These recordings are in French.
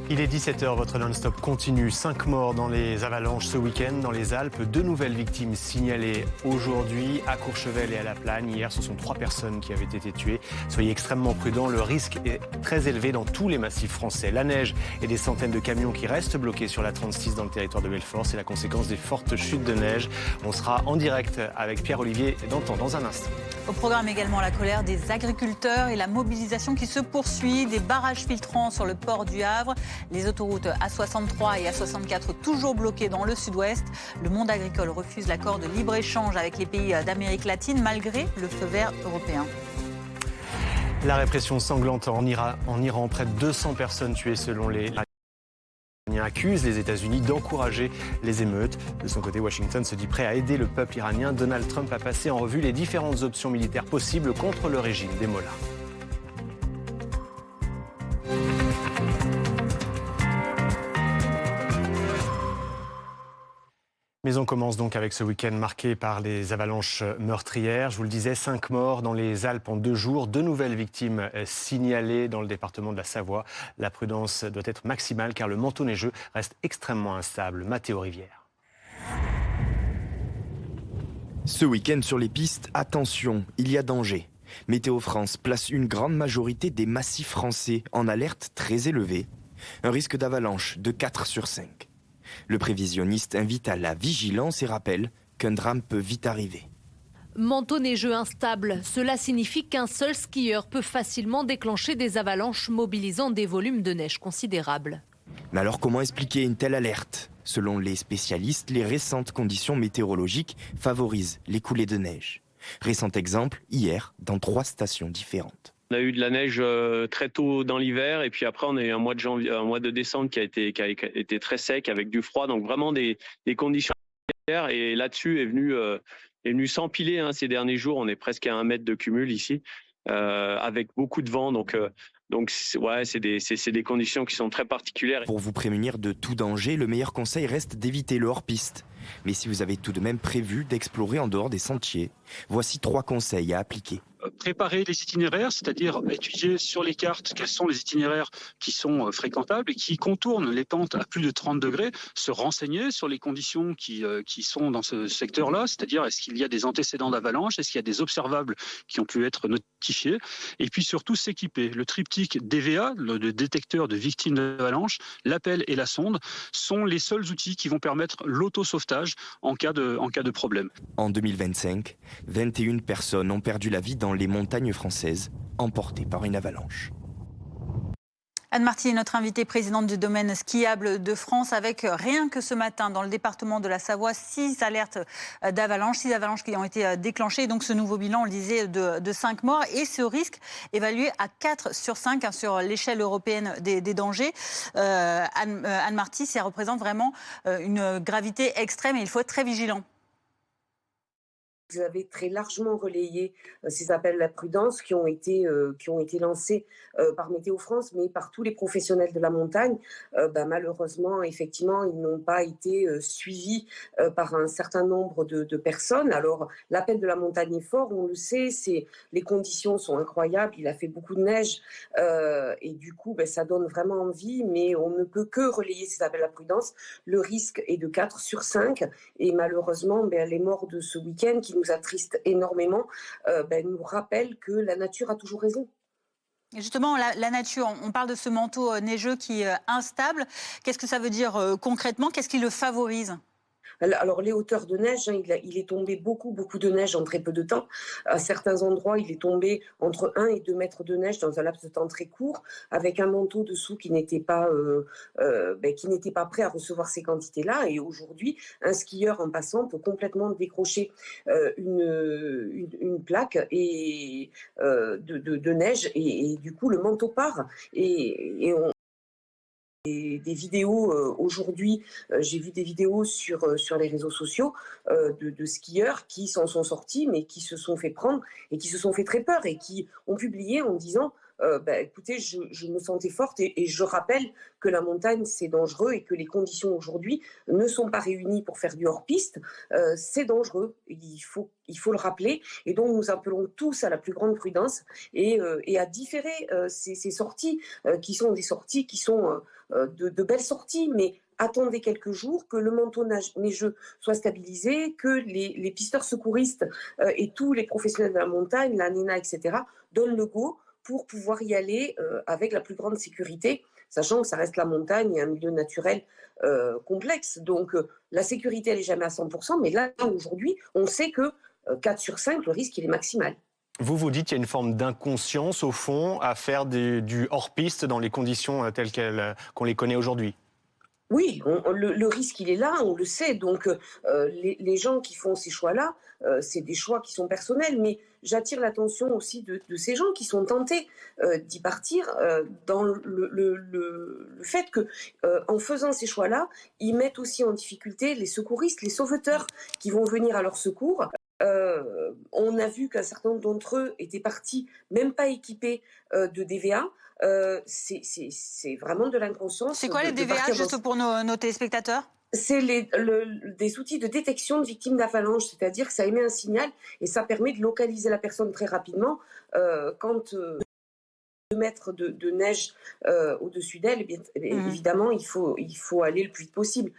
Il est 17h, votre non-stop continue. 5 morts dans les avalanches ce week-end dans les Alpes. 2 nouvelles victimes signalées aujourd'hui à Courchevel et à La Plagne. Hier, ce sont 3 personnes qui avaient été tuées. Soyez extrêmement prudents, le risque est très élevé dans tous les massifs français. La neige et des centaines de camions qui restent bloqués sur la 36 dans le territoire de Belfort. C'est la conséquence des fortes chutes de neige. On sera en direct avec Pierre-Olivier Dantan dans un instant. Au programme également la colère des agriculteurs et la mobilisation qui se poursuit. Des barrages filtrants sur le port du Havre. Les autoroutes A63 et A64 toujours bloquées dans le sud-ouest. Le monde agricole refuse l'accord de libre-échange avec les pays d'Amérique latine malgré le feu vert européen. La répression sanglante en Iran, près de 200 personnes tuées selon les Iraniens accusent les États-Unis d'encourager les émeutes. De son côté, Washington se dit prêt à aider le peuple iranien. Donald Trump a passé en revue les différentes options militaires possibles contre le régime des mollahs. Mais on commence donc avec ce week-end marqué par les avalanches meurtrières. Je vous le disais, 5 morts dans les Alpes en 2 jours. 2 nouvelles victimes signalées dans le département de la Savoie. La prudence doit être maximale car le manteau neigeux reste extrêmement instable. Mathéo Rivière. Ce week-end sur les pistes, attention, il y a danger. Météo France place une grande majorité des massifs français en alerte très élevée. Un risque d'avalanche de 4 sur 5. Le prévisionniste invite à la vigilance et rappelle qu'un drame peut vite arriver. Manteau neigeux instable, cela signifie qu'un seul skieur peut facilement déclencher des avalanches mobilisant des volumes de neige considérables. Mais alors comment expliquer une telle alerte ? Selon les spécialistes, les récentes conditions météorologiques favorisent les coulées de neige. Récent exemple, hier, dans 3 stations différentes. On a eu de la neige très tôt dans l'hiver et puis après on a eu un mois de décembre qui a été très sec avec du froid, donc vraiment des conditions particulières. Et là-dessus est venu s'empiler ces derniers jours. On est presque à 1 mètre de cumul ici avec beaucoup de vent, donc ouais, c'est des conditions qui sont très particulières. Pour vous prémunir de tout danger, le meilleur conseil reste d'éviter le hors-piste. Mais si vous avez tout de même prévu d'explorer en dehors des sentiers, voici 3 conseils à appliquer. Préparer les itinéraires, c'est-à-dire étudier sur les cartes quels sont les itinéraires qui sont fréquentables et qui contournent les pentes à plus de 30 degrés, se renseigner sur les conditions qui sont dans ce secteur-là, c'est-à-dire est-ce qu'il y a des antécédents d'avalanche, est-ce qu'il y a des observables qui ont pu être notifiés, et puis surtout s'équiper. Le triptyque DVA, le détecteur de victimes d'avalanche, l'appel et la sonde sont les seuls outils qui vont permettre l'autosauvetage en cas de problème. En 2025, 21 personnes ont perdu la vie dans les montagnes françaises, emportées par une avalanche. Anne Marty, notre invitée présidente du domaine skiable de France, avec rien que ce matin dans le département de la Savoie, 6 alertes d'avalanche, 6 avalanches qui ont été déclenchées. Et donc ce nouveau bilan, on le disait, de 5 morts et ce risque évalué à 4 sur 5 sur l'échelle européenne des dangers. Anne Marty, ça représente vraiment une gravité extrême et il faut être très vigilant. Vous avez très largement relayé ces appels à la prudence qui ont été lancés par Météo France, mais par tous les professionnels de la montagne. Malheureusement, effectivement, ils n'ont pas été suivis par un certain nombre de personnes. Alors, l'appel de la montagne est fort, on le sait, les conditions sont incroyables, il a fait beaucoup de neige et du coup, ça donne vraiment envie, mais on ne peut que relayer ces appels à la prudence. Le risque est de 4 sur 5 et malheureusement, les morts de ce week-end qui nous attristent énormément, nous rappellent que la nature a toujours raison. Et justement, la nature, on parle de ce manteau neigeux qui est instable. Qu'est-ce que ça veut dire concrètement ? Qu'est-ce qui le favorise ? Alors, les hauteurs de neige, il est tombé beaucoup de neige en très peu de temps. À certains endroits, il est tombé entre 1 et 2 mètres de neige dans un laps de temps très court, avec un manteau dessous qui n'était pas prêt à recevoir ces quantités-là. Et aujourd'hui, un skieur en passant peut complètement décrocher une plaque de neige et du coup, le manteau part et on des vidéos aujourd'hui, j'ai vu des vidéos sur les réseaux sociaux de skieurs qui s'en sont sortis mais qui se sont fait prendre et qui se sont fait très peur et qui ont publié en disant écoutez, je me sentais forte et je rappelle que la montagne, c'est dangereux et que les conditions aujourd'hui ne sont pas réunies pour faire du hors-piste. C'est dangereux, il faut le rappeler. Et donc, nous appelons tous à la plus grande prudence et à différer ces sorties qui sont des sorties qui sont de belles sorties, mais attendez quelques jours, que le manteau neigeux soit stabilisé, que les pisteurs secouristes et tous les professionnels de la montagne, la NENA, etc., donnent le go pour pouvoir y aller avec la plus grande sécurité, sachant que ça reste la montagne et un milieu naturel complexe. Donc la sécurité, elle n'est jamais à 100%, mais là, aujourd'hui, on sait que 4 sur 5, le risque, il est maximal. Vous dites qu'il y a une forme d'inconscience, au fond, à faire du hors-piste dans les conditions telles qu'on les connaît aujourd'hui. Oui, le risque, il est là, on le sait. Donc, les gens qui font ces choix-là, c'est des choix qui sont personnels. Mais j'attire l'attention aussi de ces gens qui sont tentés d'y partir dans le fait que, en faisant ces choix-là, ils mettent aussi en difficulté les secouristes, les sauveteurs qui vont venir à leur secours. On a vu qu'un certain nombre d'entre eux étaient partis, même pas équipés de DVA. C'est vraiment de l'inconscience. C'est quoi les DVA, juste pour nos téléspectateurs? C'est des outils de détection de victimes d'avalanche, c'est-à-dire que ça émet un signal et ça permet de localiser la personne très rapidement quand 2 mètres de neige au-dessus d'elle, évidemment, il faut aller le plus vite possible.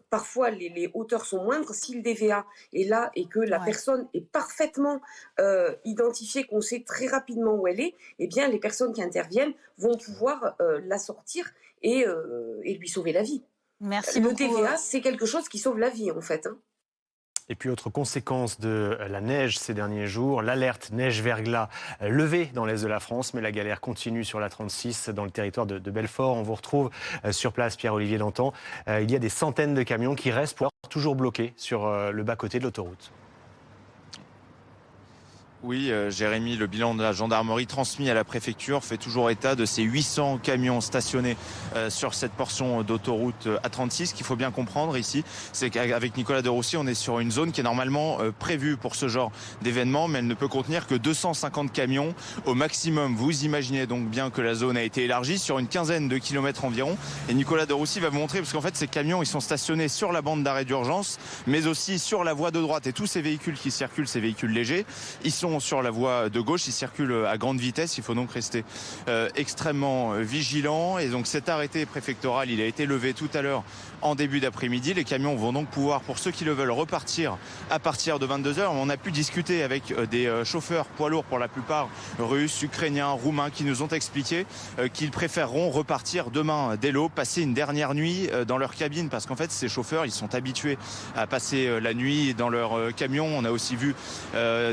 Parfois, les hauteurs sont moindres. Si le DVA est là et que la personne est parfaitement identifiée, qu'on sait très rapidement où elle est, eh bien, les personnes qui interviennent vont pouvoir la sortir et lui sauver la vie. Merci beaucoup. Le DVA, c'est quelque chose qui sauve la vie, en fait. Et puis, autre conséquence de la neige ces derniers jours, l'alerte neige-verglas levée dans l'est de la France, mais la galère continue sur la 36 dans le territoire de Belfort. On vous retrouve sur place, Pierre-Olivier Dantan. Il y a des centaines de camions qui restent toujours bloqués sur le bas-côté de l'autoroute. Oui, Jérémy, le bilan de la gendarmerie transmis à la préfecture fait toujours état de ces 800 camions stationnés sur cette portion d'autoroute A36. Ce qu'il faut bien comprendre ici, c'est qu'avec Nicolas de Roussy, on est sur une zone qui est normalement prévue pour ce genre d'événement, mais elle ne peut contenir que 250 camions au maximum. Vous imaginez donc bien que la zone a été élargie sur une quinzaine de kilomètres environ. Et Nicolas de Roussy va vous montrer, parce qu'en fait, ces camions, ils sont stationnés sur la bande d'arrêt d'urgence, mais aussi sur la voie de droite. Et tous ces véhicules qui circulent, ces véhicules légers, ils sont sur la voie de gauche, ils circulent à grande vitesse. Il faut donc rester extrêmement vigilant. Et donc cet arrêté préfectoral, il a été levé tout à l'heure en début d'après-midi. Les camions vont donc pouvoir, pour ceux qui le veulent, repartir à partir de 22h. On a pu discuter avec des chauffeurs poids lourds, pour la plupart russes, ukrainiens, roumains, qui nous ont expliqué qu'ils préféreront repartir demain dès l'aube, passer une dernière nuit dans leur cabine, parce qu'en fait ces chauffeurs, ils sont habitués à passer la nuit dans leur camion. On a aussi vu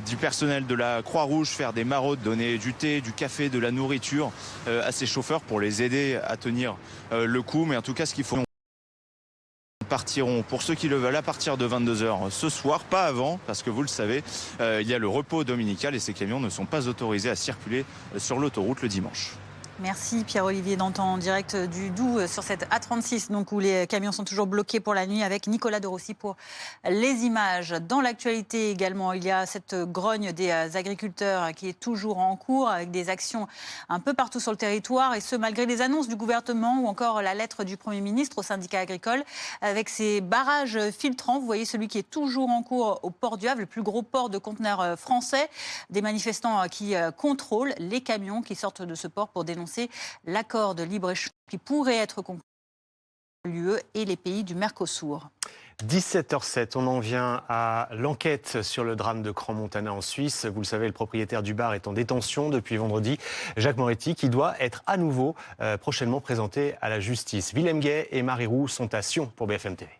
du personnel de la Croix-Rouge faire des maraudes, donner du thé, du café, de la nourriture à ces chauffeurs pour les aider à tenir le coup. Mais en tout cas, ce qu'il faut, partiront, pour ceux qui le veulent, à partir de 22h ce soir, pas avant, parce que vous le savez, il y a le repos dominical et ces camions ne sont pas autorisés à circuler sur l'autoroute le dimanche. Merci Pierre-Olivier Dantan, en direct du Doubs sur cette A36, donc où les camions sont toujours bloqués pour la nuit, avec Nicolas de Roussy pour les images. Dans l'actualité également, il y a cette grogne des agriculteurs qui est toujours en cours, avec des actions un peu partout sur le territoire, et ce malgré les annonces du gouvernement ou encore la lettre du Premier ministre au syndicat agricole, avec ces barrages filtrants. Vous voyez celui qui est toujours en cours au port du Havre, le plus gros port de conteneurs français. Des manifestants qui contrôlent les camions qui sortent de ce port pour dénoncer l'accord de libre-échange qui pourrait être conclu entre l'UE et les pays du Mercosur. 17h07, on en vient à l'enquête sur le drame de Crans-Montana en Suisse. Vous le savez, le propriétaire du bar est en détention depuis vendredi. Jacques Moretti, qui doit être à nouveau prochainement présenté à la justice. Willem Gay et Marie Roux sont à Sion pour BFM TV.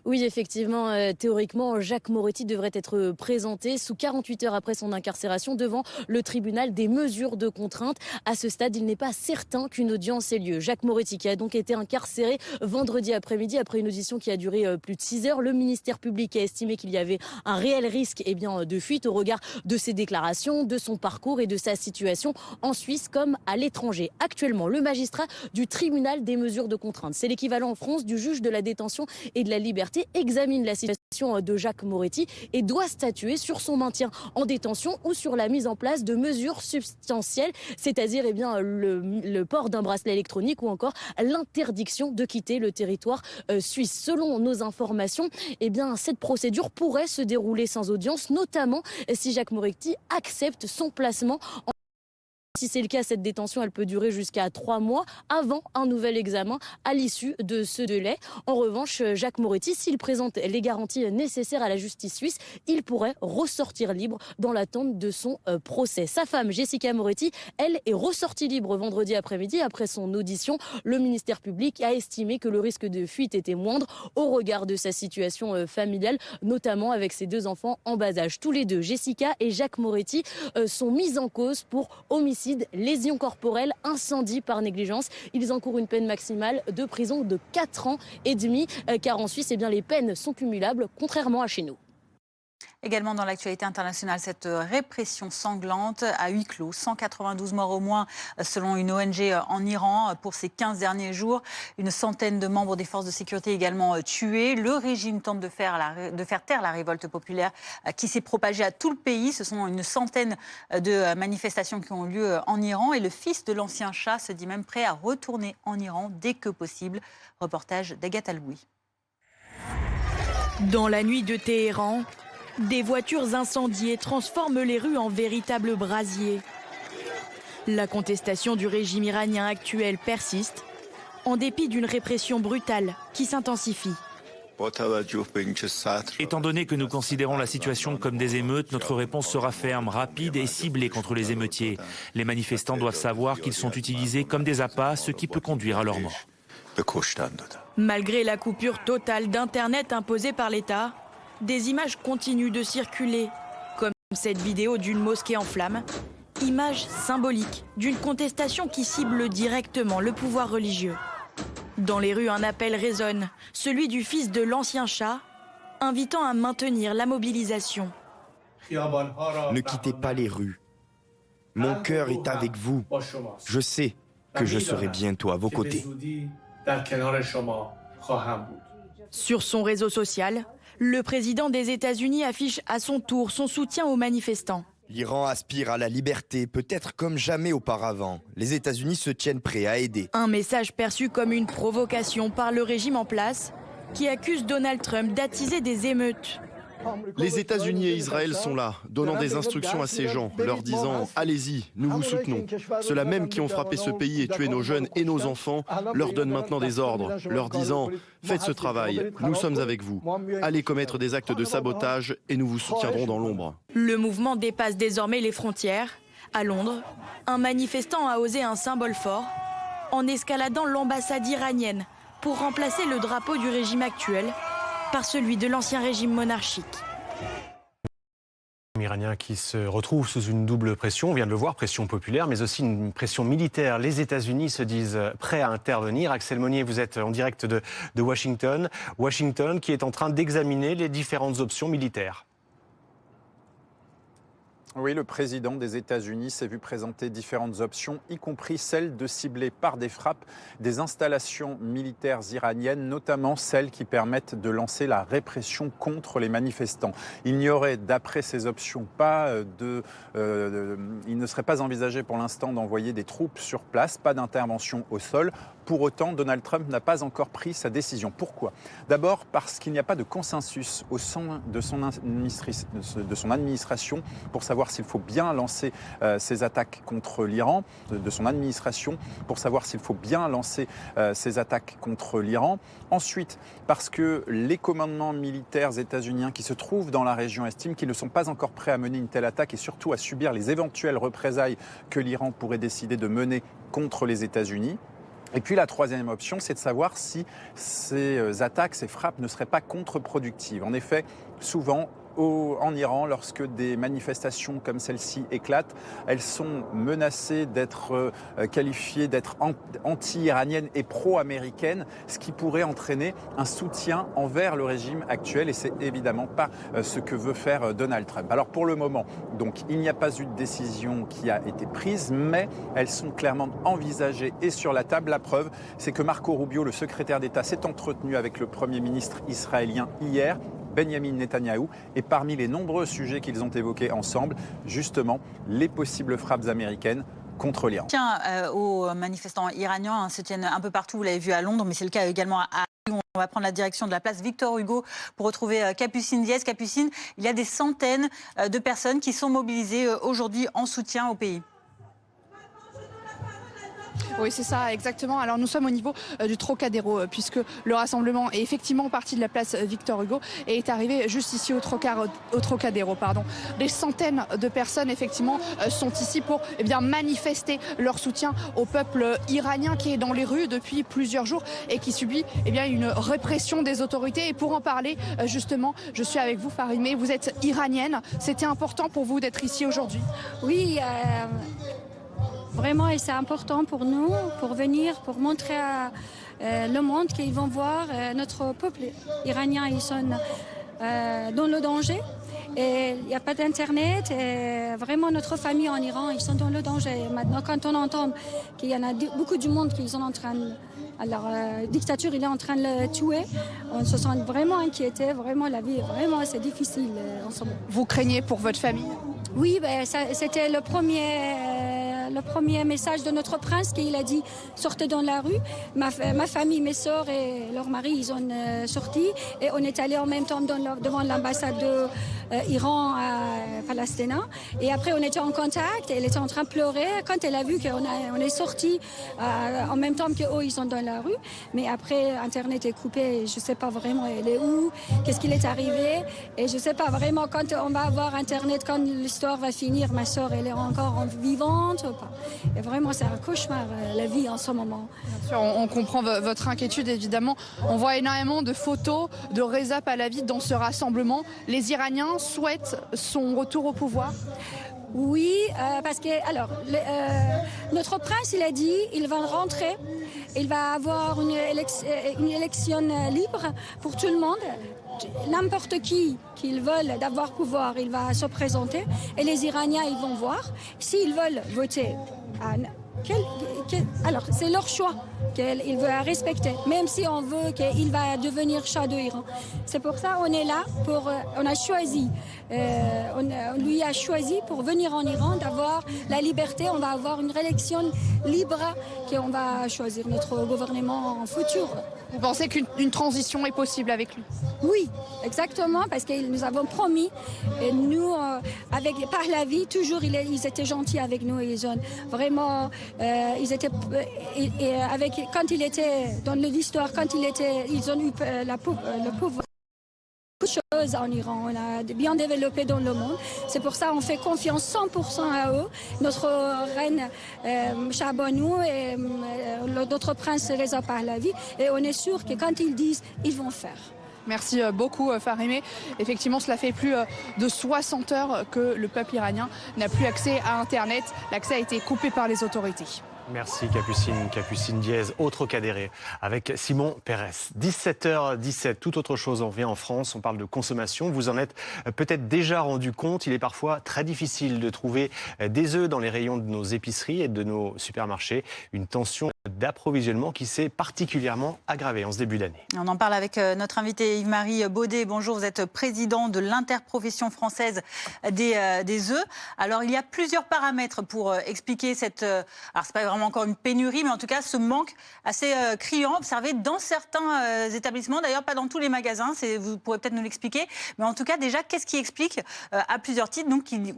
Oui, effectivement, théoriquement, Jacques Moretti devrait être présenté sous 48 heures après son incarcération devant le tribunal des mesures de contrainte. À ce stade, il n'est pas certain qu'une audience ait lieu. Jacques Moretti, qui a donc été incarcéré vendredi après-midi après une audition qui a duré plus de 6 heures. Le ministère public a estimé qu'il y avait un réel risque de fuite au regard de ses déclarations, de son parcours et de sa situation en Suisse comme à l'étranger. Actuellement, le magistrat du tribunal des mesures de contrainte, c'est l'équivalent en France du juge de la détention et de la liberté, examine la situation de Jacques Moretti et doit statuer sur son maintien en détention ou sur la mise en place de mesures substantielles, c'est-à-dire le port d'un bracelet électronique ou encore l'interdiction de quitter le territoire suisse. Selon nos informations, cette procédure pourrait se dérouler sans audience, notamment si Jacques Moretti accepte son placement en... Si c'est le cas, cette détention, elle peut durer jusqu'à 3 mois avant un nouvel examen à l'issue de ce délai. En revanche, Jacques Moretti, s'il présente les garanties nécessaires à la justice suisse, il pourrait ressortir libre dans l'attente de son procès. Sa femme, Jessica Moretti, elle est ressortie libre vendredi après-midi après son audition. Le ministère public a estimé que le risque de fuite était moindre au regard de sa situation familiale, notamment avec ses 2 enfants en bas âge. Tous les deux, Jessica et Jacques Moretti, sont mis en cause pour homicide, lésions corporelles, incendie par négligence. Ils encourent une peine maximale de prison de 4 ans et demi, car en Suisse, les peines sont cumulables, contrairement à chez nous. Également dans l'actualité internationale, cette répression sanglante à huis clos. 192 morts au moins selon une ONG en Iran pour ces 15 derniers jours. Une centaine de membres des forces de sécurité également tués. Le régime tente de faire taire la révolte populaire qui s'est propagée à tout le pays. Ce sont une centaine de manifestations qui ont lieu en Iran. Et le fils de l'ancien Shah se dit même prêt à retourner en Iran dès que possible. Reportage d'Agathe Aloui. Dans la nuit de Téhéran, des voitures incendiées transforment les rues en véritables brasiers. La contestation du régime iranien actuel persiste, en dépit d'une répression brutale qui s'intensifie. Étant donné que nous considérons la situation comme des émeutes, notre réponse sera ferme, rapide et ciblée contre les émeutiers. Les manifestants doivent savoir qu'ils sont utilisés comme des appâts, ce qui peut conduire à leur mort. Malgré la coupure totale d'Internet imposée par l'État, des images continuent de circuler, comme cette vidéo d'une mosquée en flammes, image symbolique d'une contestation qui cible directement le pouvoir religieux. Dans les rues, un appel résonne, celui du fils de l'ancien Shah, invitant à maintenir la mobilisation. Ne quittez pas les rues. Mon cœur est avec vous. Je sais que je serai bientôt à vos côtés. Sur son réseau social, le président des États-Unis affiche à son tour son soutien aux manifestants. L'Iran aspire à la liberté, peut-être comme jamais auparavant. Les États-Unis se tiennent prêts à aider. Un message perçu comme une provocation par le régime en place, qui accuse Donald Trump d'attiser des émeutes. Les États-Unis et Israël sont là, donnant des instructions à ces gens, leur disant « Allez-y, nous vous soutenons ». Ceux-là même qui ont frappé ce pays et tué nos jeunes et nos enfants leur donnent maintenant des ordres, leur disant « Faites ce travail, nous sommes avec vous. Allez commettre des actes de sabotage et nous vous soutiendrons dans l'ombre ». Le mouvement dépasse désormais les frontières. À Londres, un manifestant a osé un symbole fort en escaladant l'ambassade iranienne pour remplacer le drapeau du régime actuel par celui de l'ancien régime monarchique. Iranien qui se retrouve sous une double pression, on vient de le voir, pression populaire, mais aussi une pression militaire. Les États-Unis se disent prêts à intervenir. Axel Monnier, vous êtes en direct de Washington. Washington qui est en train d'examiner les différentes options militaires. Oui, le président des États-Unis s'est vu présenter différentes options, y compris celle de cibler par des frappes des installations militaires iraniennes, notamment celles qui permettent de lancer la répression contre les manifestants. Il n'y aurait, d'après ces options, il ne serait pas envisagé pour l'instant d'envoyer des troupes sur place, pas d'intervention au sol. Pour autant, Donald Trump n'a pas encore pris sa décision. Pourquoi ? D'abord parce qu'il n'y a pas de consensus au sein de son administration pour savoir s'il faut bien lancer ces attaques contre l'Iran, de son administration, pour savoir s'il faut bien lancer ces attaques contre l'Iran. Ensuite, parce que les commandements militaires états-uniens qui se trouvent dans la région estiment qu'ils ne sont pas encore prêts à mener une telle attaque et surtout à subir les éventuelles représailles que l'Iran pourrait décider de mener contre les États-Unis. Et puis la troisième option, c'est de savoir si ces attaques, ces frappes ne seraient pas contre-productives. En effet, souvent, en Iran, lorsque des manifestations comme celle-ci éclatent, elles sont menacées d'être qualifiées d'être anti-iraniennes et pro-américaines, ce qui pourrait entraîner un soutien envers le régime actuel, et c'est évidemment pas ce que veut faire Donald Trump. Alors pour le moment, donc, il n'y a pas eu de décision qui a été prise, mais elles sont clairement envisagées et sur la table. La preuve, c'est que Marco Rubio, le secrétaire d'État, s'est entretenu avec le Premier ministre israélien hier Benyamin Netanyahou. Et parmi les nombreux sujets qu'ils ont évoqués ensemble, justement, les possibles frappes américaines contre l'Iran. Tiens, aux manifestants iraniens se tiennent un peu partout, vous l'avez vu à Londres, mais c'est le cas également à Paris. On va prendre la direction de la place Victor Hugo pour retrouver Capucine Diez. Capucine, il y a des centaines de personnes qui sont mobilisées aujourd'hui en soutien au pays. Oui, c'est ça, exactement. Alors nous sommes au niveau du Trocadéro, puisque le rassemblement est effectivement parti de la place Victor Hugo et est arrivé juste ici au Trocadéro. Des centaines de personnes, effectivement, sont ici pour manifester leur soutien au peuple iranien qui est dans les rues depuis plusieurs jours et qui subit une répression des autorités. Et pour en parler, justement, je suis avec vous, Farimeh. Vous êtes iranienne. C'était important pour vous d'être ici aujourd'hui? Oui. Vraiment, et c'est important pour nous, pour venir, pour montrer à le monde qu'ils vont voir notre peuple iranien, ils sont dans le danger. Et il n'y a pas d'internet. Et vraiment, notre famille en Iran, ils sont dans le danger. Maintenant, quand on entend qu'il y en a beaucoup du monde qui sont en train de... Alors, la dictature, il est en train de le tuer. On se sent vraiment inquiété. Vraiment, la vie, vraiment, c'est difficile en ce moment. Vous craignez pour votre famille? Oui, c'était le premier message de notre prince qu'il a dit sortez dans la rue. Ma famille, mes sœurs et leur mari, ils ont sorti et on est allé en même temps devant l'ambassade de Iran à Palestina. Et après, on était en contact. Elle était en train de pleurer quand elle a vu qu'on est sorti en même temps qu'eux, ils sont dans la rue. Mais après, Internet est coupé. Et je ne sais pas vraiment elle est où, qu'est-ce qu'il est arrivé. Et je ne sais pas vraiment quand on va avoir Internet, quand l'histoire va finir. Ma sœur, elle est encore vivante. Et vraiment, c'est un cauchemar, la vie en ce moment. Bien sûr, on comprend votre inquiétude, évidemment. On voit énormément de photos de Reza Pahlavi dans ce rassemblement. Les Iraniens souhaitent son retour au pouvoir? Oui, parce que notre prince, il a dit, il va rentrer, il va avoir une élection libre pour tout le monde. N'importe qui qu'ils veulent d'avoir pouvoir, il va se présenter et les Iraniens, ils vont voir. S'ils veulent voter, alors c'est leur choix qu'il veut respecter, même si on veut qu'il va devenir Shah de l'Iran. C'est pour ça qu'on est là, on a choisi, on lui a choisi pour venir en Iran, d'avoir la liberté, on va avoir une élection libre, qu'on va choisir notre gouvernement en futur. Vous pensez qu'une transition est possible avec lui? Oui, exactement, parce que nous avons promis, et nous, avec Pahlavi, toujours ils étaient gentils avec nous, ils ont vraiment, quand il était dans l'histoire, ils ont eu le pouvoir. Beaucoup de choses en Iran, on a bien développé dans le monde. C'est pour ça qu'on fait confiance 100% à eux. Notre reine Shahbanou et notre prince Reza Pahlavi. Et on est sûr que quand ils disent, ils vont faire. Merci beaucoup Farimeh. Effectivement, cela fait plus de 60 heures que le peuple iranien n'a plus accès à Internet. L'accès a été coupé par les autorités. Merci Capucine Diez, au Trocadéro, avec Simon Pérez. 17h17, toute autre chose en revient en France, on parle de consommation. Vous en êtes peut-être déjà rendu compte, il est parfois très difficile de trouver des œufs dans les rayons de nos épiceries et de nos supermarchés. Une tension d'approvisionnement qui s'est particulièrement aggravée en ce début d'année. On en parle avec notre invité Yves-Marie Baudet. Bonjour, vous êtes président de l'interprofession française des œufs. Alors, il y a plusieurs paramètres pour expliquer cette... alors, c'est pas vraiment encore une pénurie, mais en tout cas, ce manque assez criant observé dans certains établissements, d'ailleurs pas dans tous les magasins, vous pourrez peut-être nous l'expliquer. Mais en tout cas, déjà, qu'est-ce qui explique à plusieurs titres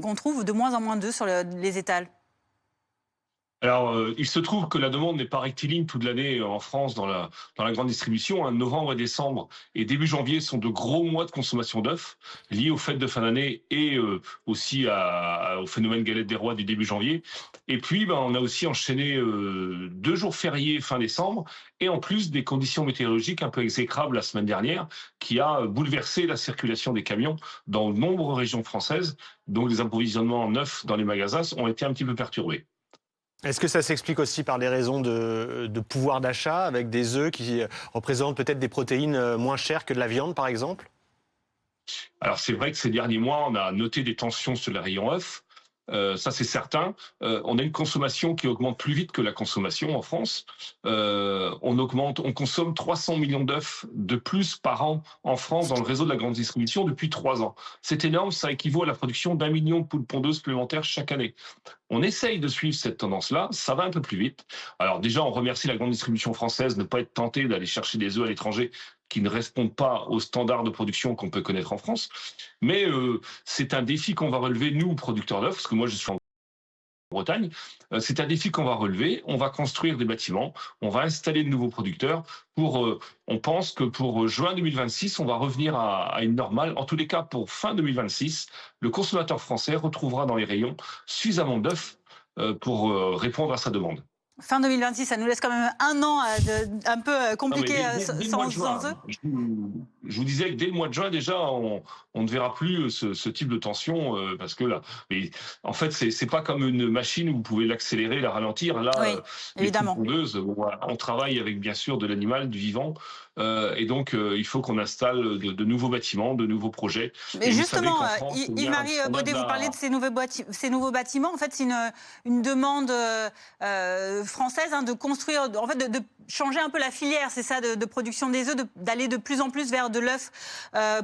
qu'on trouve de moins en moins d'œufs sur les étals? Alors, il se trouve que la demande n'est pas rectiligne toute l'année en France dans la grande distribution. Novembre et décembre et début janvier sont de gros mois de consommation d'œufs liés aux fêtes de fin d'année et aussi au phénomène galette des rois du début janvier. Et puis, on a aussi enchaîné 2 jours fériés fin décembre et en plus des conditions météorologiques un peu exécrables la semaine dernière qui a bouleversé la circulation des camions dans de nombreuses régions françaises. Donc, les approvisionnements en œufs dans les magasins ont été un petit peu perturbés. Est-ce que ça s'explique aussi par des raisons de pouvoir d'achat, avec des œufs qui représentent peut-être des protéines moins chères que de la viande, par exemple? Alors c'est vrai que ces derniers mois, on a noté des tensions sur les rayons œufs. ça c'est certain. On a une consommation qui augmente plus vite que la consommation en France. On consomme 300 millions d'œufs de plus par an en France dans le réseau de la grande distribution depuis 3 ans. C'est énorme, ça équivaut à la production d'1 million de poules pondeuses supplémentaires chaque année. On essaye de suivre cette tendance-là, ça va un peu plus vite. Alors déjà, on remercie la grande distribution française de ne pas être tentée d'aller chercher des œufs à l'étranger qui ne répondent pas aux standards de production qu'on peut connaître en France. Mais c'est un défi qu'on va relever, nous, producteurs d'œufs, parce que moi, je suis en Bretagne. C'est un défi qu'on va relever. On va construire des bâtiments, on va installer de nouveaux producteurs. On pense que pour juin 2026, on va revenir à une normale. En tous les cas, pour fin 2026, le consommateur français retrouvera dans les rayons suffisamment d'œufs pour répondre à sa demande. Fin 2026, ça nous laisse quand même un an un peu compliqué sans eux. Je vous disais que dès le mois de juin, déjà, on ne verra plus ce type de tension parce que là, mais en fait, c'est pas comme une machine où vous pouvez l'accélérer, la ralentir. Là, oui, évidemment. On travaille avec bien sûr de l'animal, du vivant, et donc il faut qu'on installe de nouveaux bâtiments, de nouveaux projets. Mais justement, Yves-Marie Baudet, vous parlez de ces nouveaux bâtiments. En fait, c'est une demande française de construire, en fait, de changer un peu la filière, c'est ça, de production des œufs, d'aller de plus en plus vers de l'œuf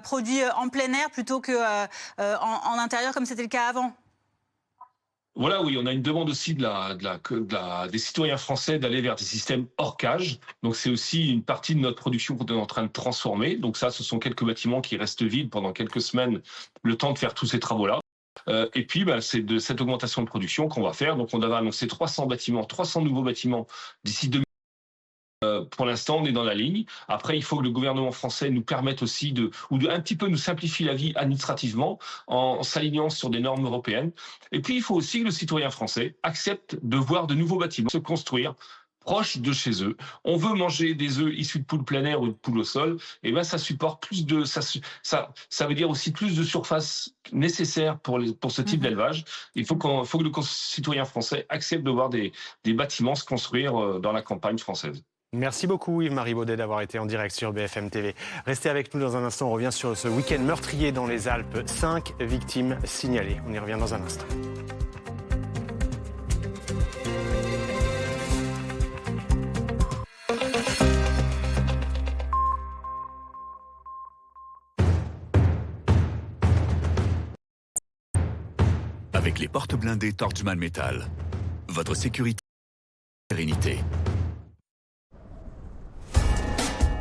produit en plein air plutôt qu'en intérieur comme c'était le cas avant. Voilà, oui, on a une demande aussi des citoyens français d'aller vers des systèmes hors cage. Donc c'est aussi une partie de notre production qu'on est en train de transformer. Donc ça, ce sont quelques bâtiments qui restent vides pendant quelques semaines, le temps de faire tous ces travaux-là. Et puis, c'est de cette augmentation de production qu'on va faire. Donc on avait annoncé 300 nouveaux bâtiments d'ici 2020. Pour l'instant, on est dans la ligne. Après, il faut que le gouvernement français nous permette aussi un petit peu nous simplifie la vie administrativement en s'alignant sur des normes européennes. Et puis, il faut aussi que le citoyen français accepte de voir de nouveaux bâtiments se construire proches de chez eux. On veut manger des œufs issus de poules plein air ou de poules au sol. Et ça supporte plus de ça veut dire aussi plus de surface nécessaire pour ce type d'élevage. Il faut que le citoyen français accepte de voir des bâtiments se construire dans la campagne française. Merci beaucoup Yves-Marie Baudet d'avoir été en direct sur BFM TV. Restez avec nous dans un instant, on revient sur ce week-end meurtrier dans les Alpes. 5 victimes signalées. On y revient dans un instant. Avec les portes blindées Torchman Metal, votre sécurité et sérénité.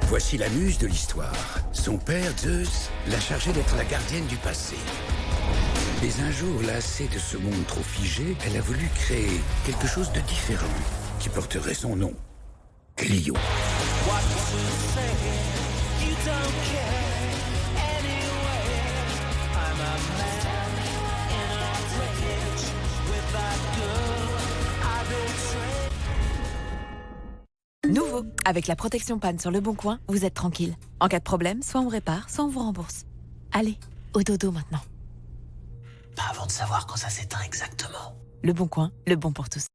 Voici la muse de l'histoire. Son père, Zeus, l'a chargée d'être la gardienne du passé. Mais un jour, lassée de ce monde trop figé, elle a voulu créer quelque chose de différent qui porterait son nom. Clio. Nouveau, avec la protection panne sur Le Bon Coin, vous êtes tranquille. En cas de problème, soit on répare, soit on vous rembourse. Allez, au dodo maintenant. Pas avant de savoir quand ça s'éteint exactement. Le Bon Coin, le bon pour tous.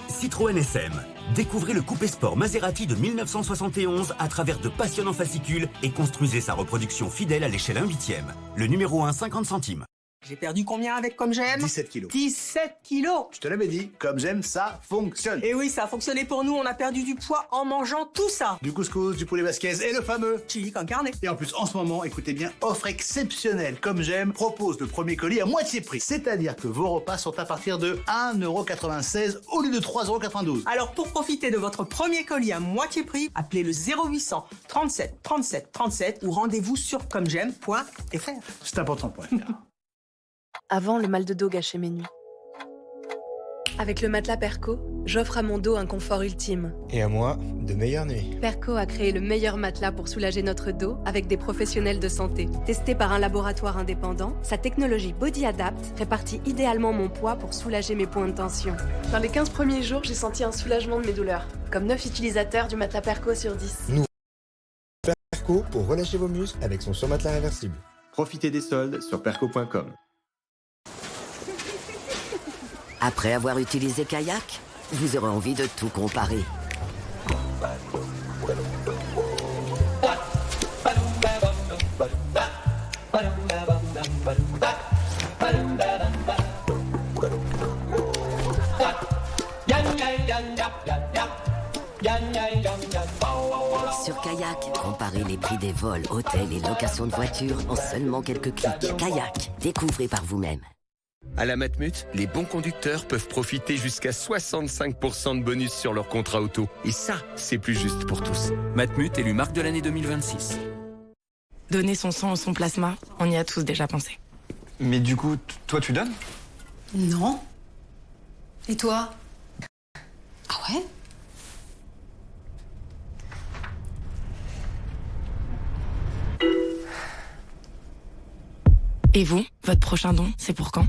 Citroën SM. Découvrez le coupé sport Maserati de 1971 à travers de passionnants fascicules et construisez sa reproduction fidèle à l'échelle 1/8. Le numéro 1, 50 centimes. J'ai perdu combien avec Comme J'aime ? 17 kilos. 17 kilos. Je te l'avais dit, Comme J'aime, ça fonctionne. Et oui, ça a fonctionné pour nous, on a perdu du poids en mangeant tout ça. Du couscous, du poulet basquez et le fameux chili con carne. Et en plus, en ce moment, écoutez bien, offre exceptionnelle. Comme J'aime propose le premier colis à moitié prix. C'est-à-dire que vos repas sont à partir de 1,96 € au lieu de 3,92 €. Alors pour profiter de votre premier colis à moitié prix, appelez le 0800 37 37 37 ou rendez-vous sur commej'aime.fr. C'est important.fr. Avant, le mal de dos gâchait mes nuits. Avec le matelas Perco, j'offre à mon dos un confort ultime. Et à moi, de meilleures nuits. Perco a créé le meilleur matelas pour soulager notre dos avec des professionnels de santé. Testé par un laboratoire indépendant, sa technologie Body Adapt répartit idéalement mon poids pour soulager mes points de tension. Dans les 15 premiers jours, j'ai senti un soulagement de mes douleurs. Comme 9 utilisateurs du matelas Perco sur 10. Nous, Perco pour relâcher vos muscles avec son surmatelas réversible. Profitez des soldes sur perco.com. Après avoir utilisé Kayak, vous aurez envie de tout comparer. Sur Kayak, comparez les prix des vols, hôtels et locations de voitures en seulement quelques clics. Kayak, découvrez par vous-même. À la Matmut, les bons conducteurs peuvent profiter jusqu'à 65% de bonus sur leur contrat auto. Et ça, c'est plus juste pour tous. Matmut élu marque de l'année 2026. Donner son sang ou son plasma, on y a tous déjà pensé. Mais du coup, toi tu donnes? Non. Et toi? Ah ouais? Et vous, votre prochain don, c'est pour quand?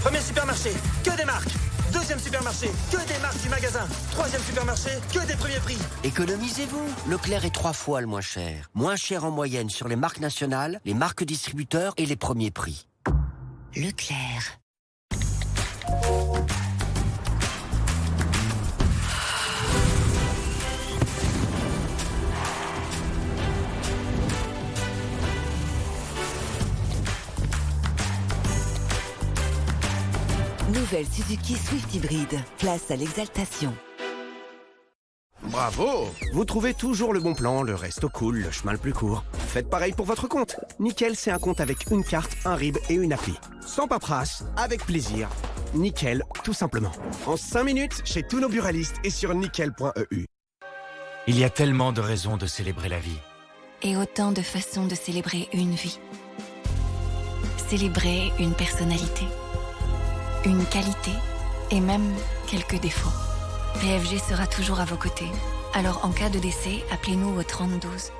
Premier supermarché, que des marques. Deuxième supermarché, que des marques du magasin. Troisième supermarché, que des premiers prix. Économisez-vous. Leclerc est 3 fois le moins cher. Moins cher en moyenne sur les marques nationales, les marques distributeurs et les premiers prix. Leclerc. Nouvelle Suzuki Swift Hybrid. Place à l'exaltation. Bravo! Vous trouvez toujours le bon plan, le resto cool, le chemin le plus court. Faites pareil pour votre compte. Nickel, c'est un compte avec une carte, un RIB et une appli. Sans paperasse, avec plaisir. Nickel, tout simplement. En 5 minutes, chez tous nos buralistes et sur nickel.eu. Il y a tellement de raisons de célébrer la vie. Et autant de façons de célébrer une vie. Célébrer une personnalité. Une qualité et même quelques défauts. PFG sera toujours à vos côtés. Alors en cas de décès, appelez-nous au 3012.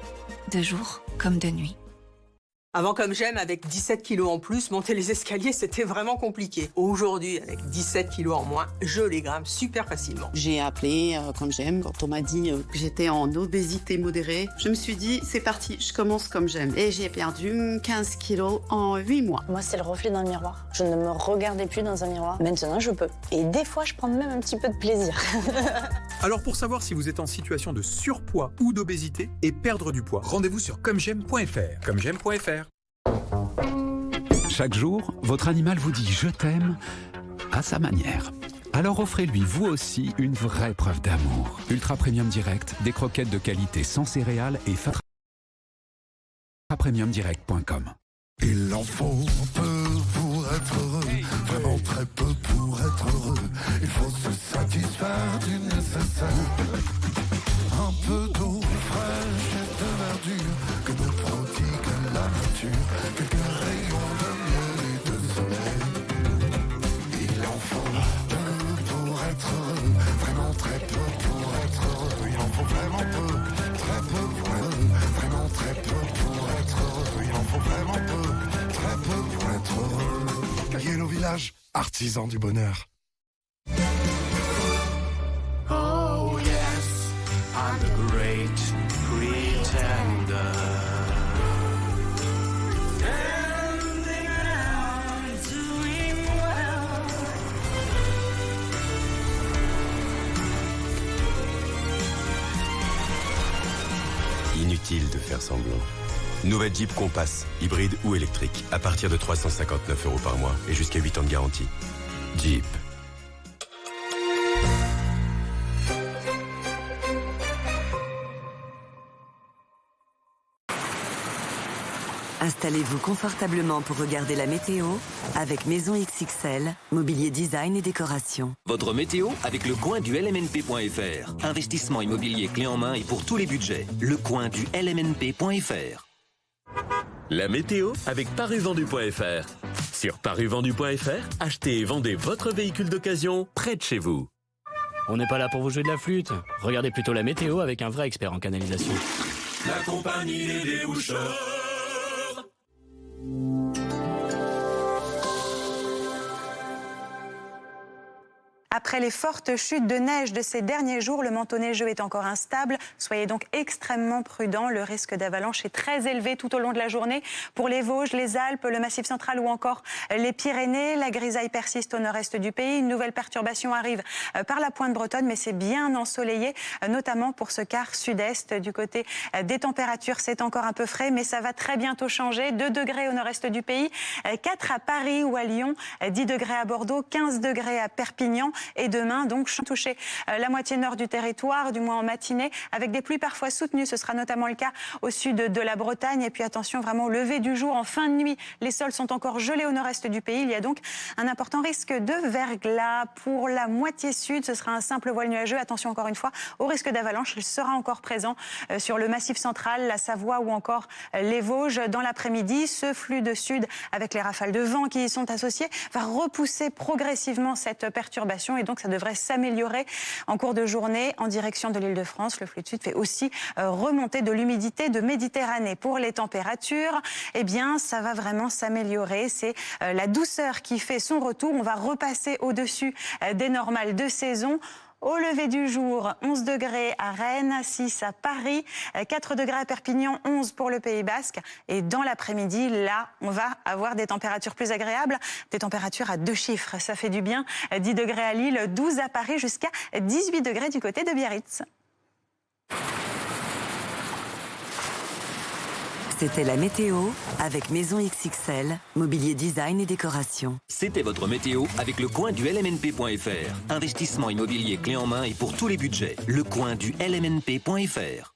De jour comme de nuit. Avant, comme j'aime, avec 17 kilos en plus, monter les escaliers, c'était vraiment compliqué. Aujourd'hui, avec 17 kilos en moins, je les grimpe super facilement. J'ai appelé comme j'aime. Quand on m'a dit que j'étais en obésité modérée, je me suis dit, c'est parti, je commence comme j'aime. Et j'ai perdu 15 kilos en 8 mois. Moi, c'est le reflet d'un miroir. Je ne me regardais plus dans un miroir. Maintenant, je peux. Et des fois, je prends même un petit peu de plaisir. Alors, pour savoir si vous êtes en situation de surpoids ou d'obésité et perdre du poids, rendez-vous sur comej'aime.fr. Comej'aime.fr. Chaque jour, votre animal vous dit « je t'aime » à sa manière. Alors offrez-lui vous aussi une vraie preuve d'amour. Ultra Premium Direct, des croquettes de qualité sans céréales et fatrapremiumdirect.com. Il en faut peu pour être heureux, vraiment très peu pour être heureux. Il faut se satisfaire du nécessaire. Un peu d'eau fraîche et de verdure que nous prodigue la nature. Quelques rayons de miel et de soleil. Il en faut peu pour être heureux, vraiment très peu pour être heureux. Il en faut vraiment peu, très peu pour être heureux, vraiment très peu pour être heureux. Il en faut vraiment peu, très peu pour être heureux. Yellow Village, artisan du bonheur. Oh yes, I'm the great pretender. Standing around doing well. Inutile de faire semblant. Nouvelle Jeep Compass, hybride ou électrique, à partir de 359 € par mois et jusqu'à 8 ans de garantie. Jeep. Installez-vous confortablement pour regarder la météo avec Maison XXL, mobilier design et décoration. Votre météo avec le coin du LMNP.fr. Investissement immobilier clé en main et pour tous les budgets. Le coin du LMNP.fr. La météo avec paruvendu.fr. Sur paruvendu.fr, achetez et vendez votre véhicule d'occasion près de chez vous. On n'est pas là pour vous jouer de la flûte. Regardez plutôt la météo avec un vrai expert en canalisation. La compagnie des déboucheurs. Après les fortes chutes de neige de ces derniers jours, le manteau neigeux est encore instable. Soyez donc extrêmement prudents. Le risque d'avalanche est très élevé tout au long de la journée. Pour les Vosges, les Alpes, le Massif central ou encore les Pyrénées, la grisaille persiste au nord-est du pays. Une nouvelle perturbation arrive par la pointe bretonne, mais c'est bien ensoleillé, notamment pour ce quart sud-est. Du côté des températures, c'est encore un peu frais, mais ça va très bientôt changer. 2 degrés au nord-est du pays, 4 à Paris ou à Lyon, 10 degrés à Bordeaux, 15 degrés à Perpignan. Et demain, donc, toucher la moitié nord du territoire, du moins en matinée, avec des pluies parfois soutenues. Ce sera notamment le cas au sud de la Bretagne. Et puis attention vraiment au lever du jour. En fin de nuit, les sols sont encore gelés au nord-est du pays. Il y a donc un important risque de verglas. Pour la moitié sud, ce sera un simple voile nuageux. Attention encore une fois au risque d'avalanche. Il sera encore présent sur le Massif central, la Savoie ou encore les Vosges. Dans l'après-midi, ce flux de sud, avec les rafales de vent qui y sont associées, va repousser progressivement cette perturbation. Et donc, ça devrait s'améliorer en cours de journée en direction de l'Île-de-France. Le flux de sud fait aussi remonter de l'humidité de Méditerranée. Pour les températures, eh bien, ça va vraiment s'améliorer. C'est la douceur qui fait son retour. On va repasser au-dessus des normales de saison. Au lever du jour, 11 degrés à Rennes, 6 à Paris, 4 degrés à Perpignan, 11 pour le Pays Basque. Et dans l'après-midi, là, on va avoir des températures plus agréables, des températures à 2 chiffres. Ça fait du bien. 10 degrés à Lille, 12 à Paris, jusqu'à 18 degrés du côté de Biarritz. C'était la météo avec Maison XXL, mobilier design et décoration. C'était votre météo avec le coin du LMNP.fr. Investissement immobilier clé en main et pour tous les budgets. Le coin du LMNP.fr.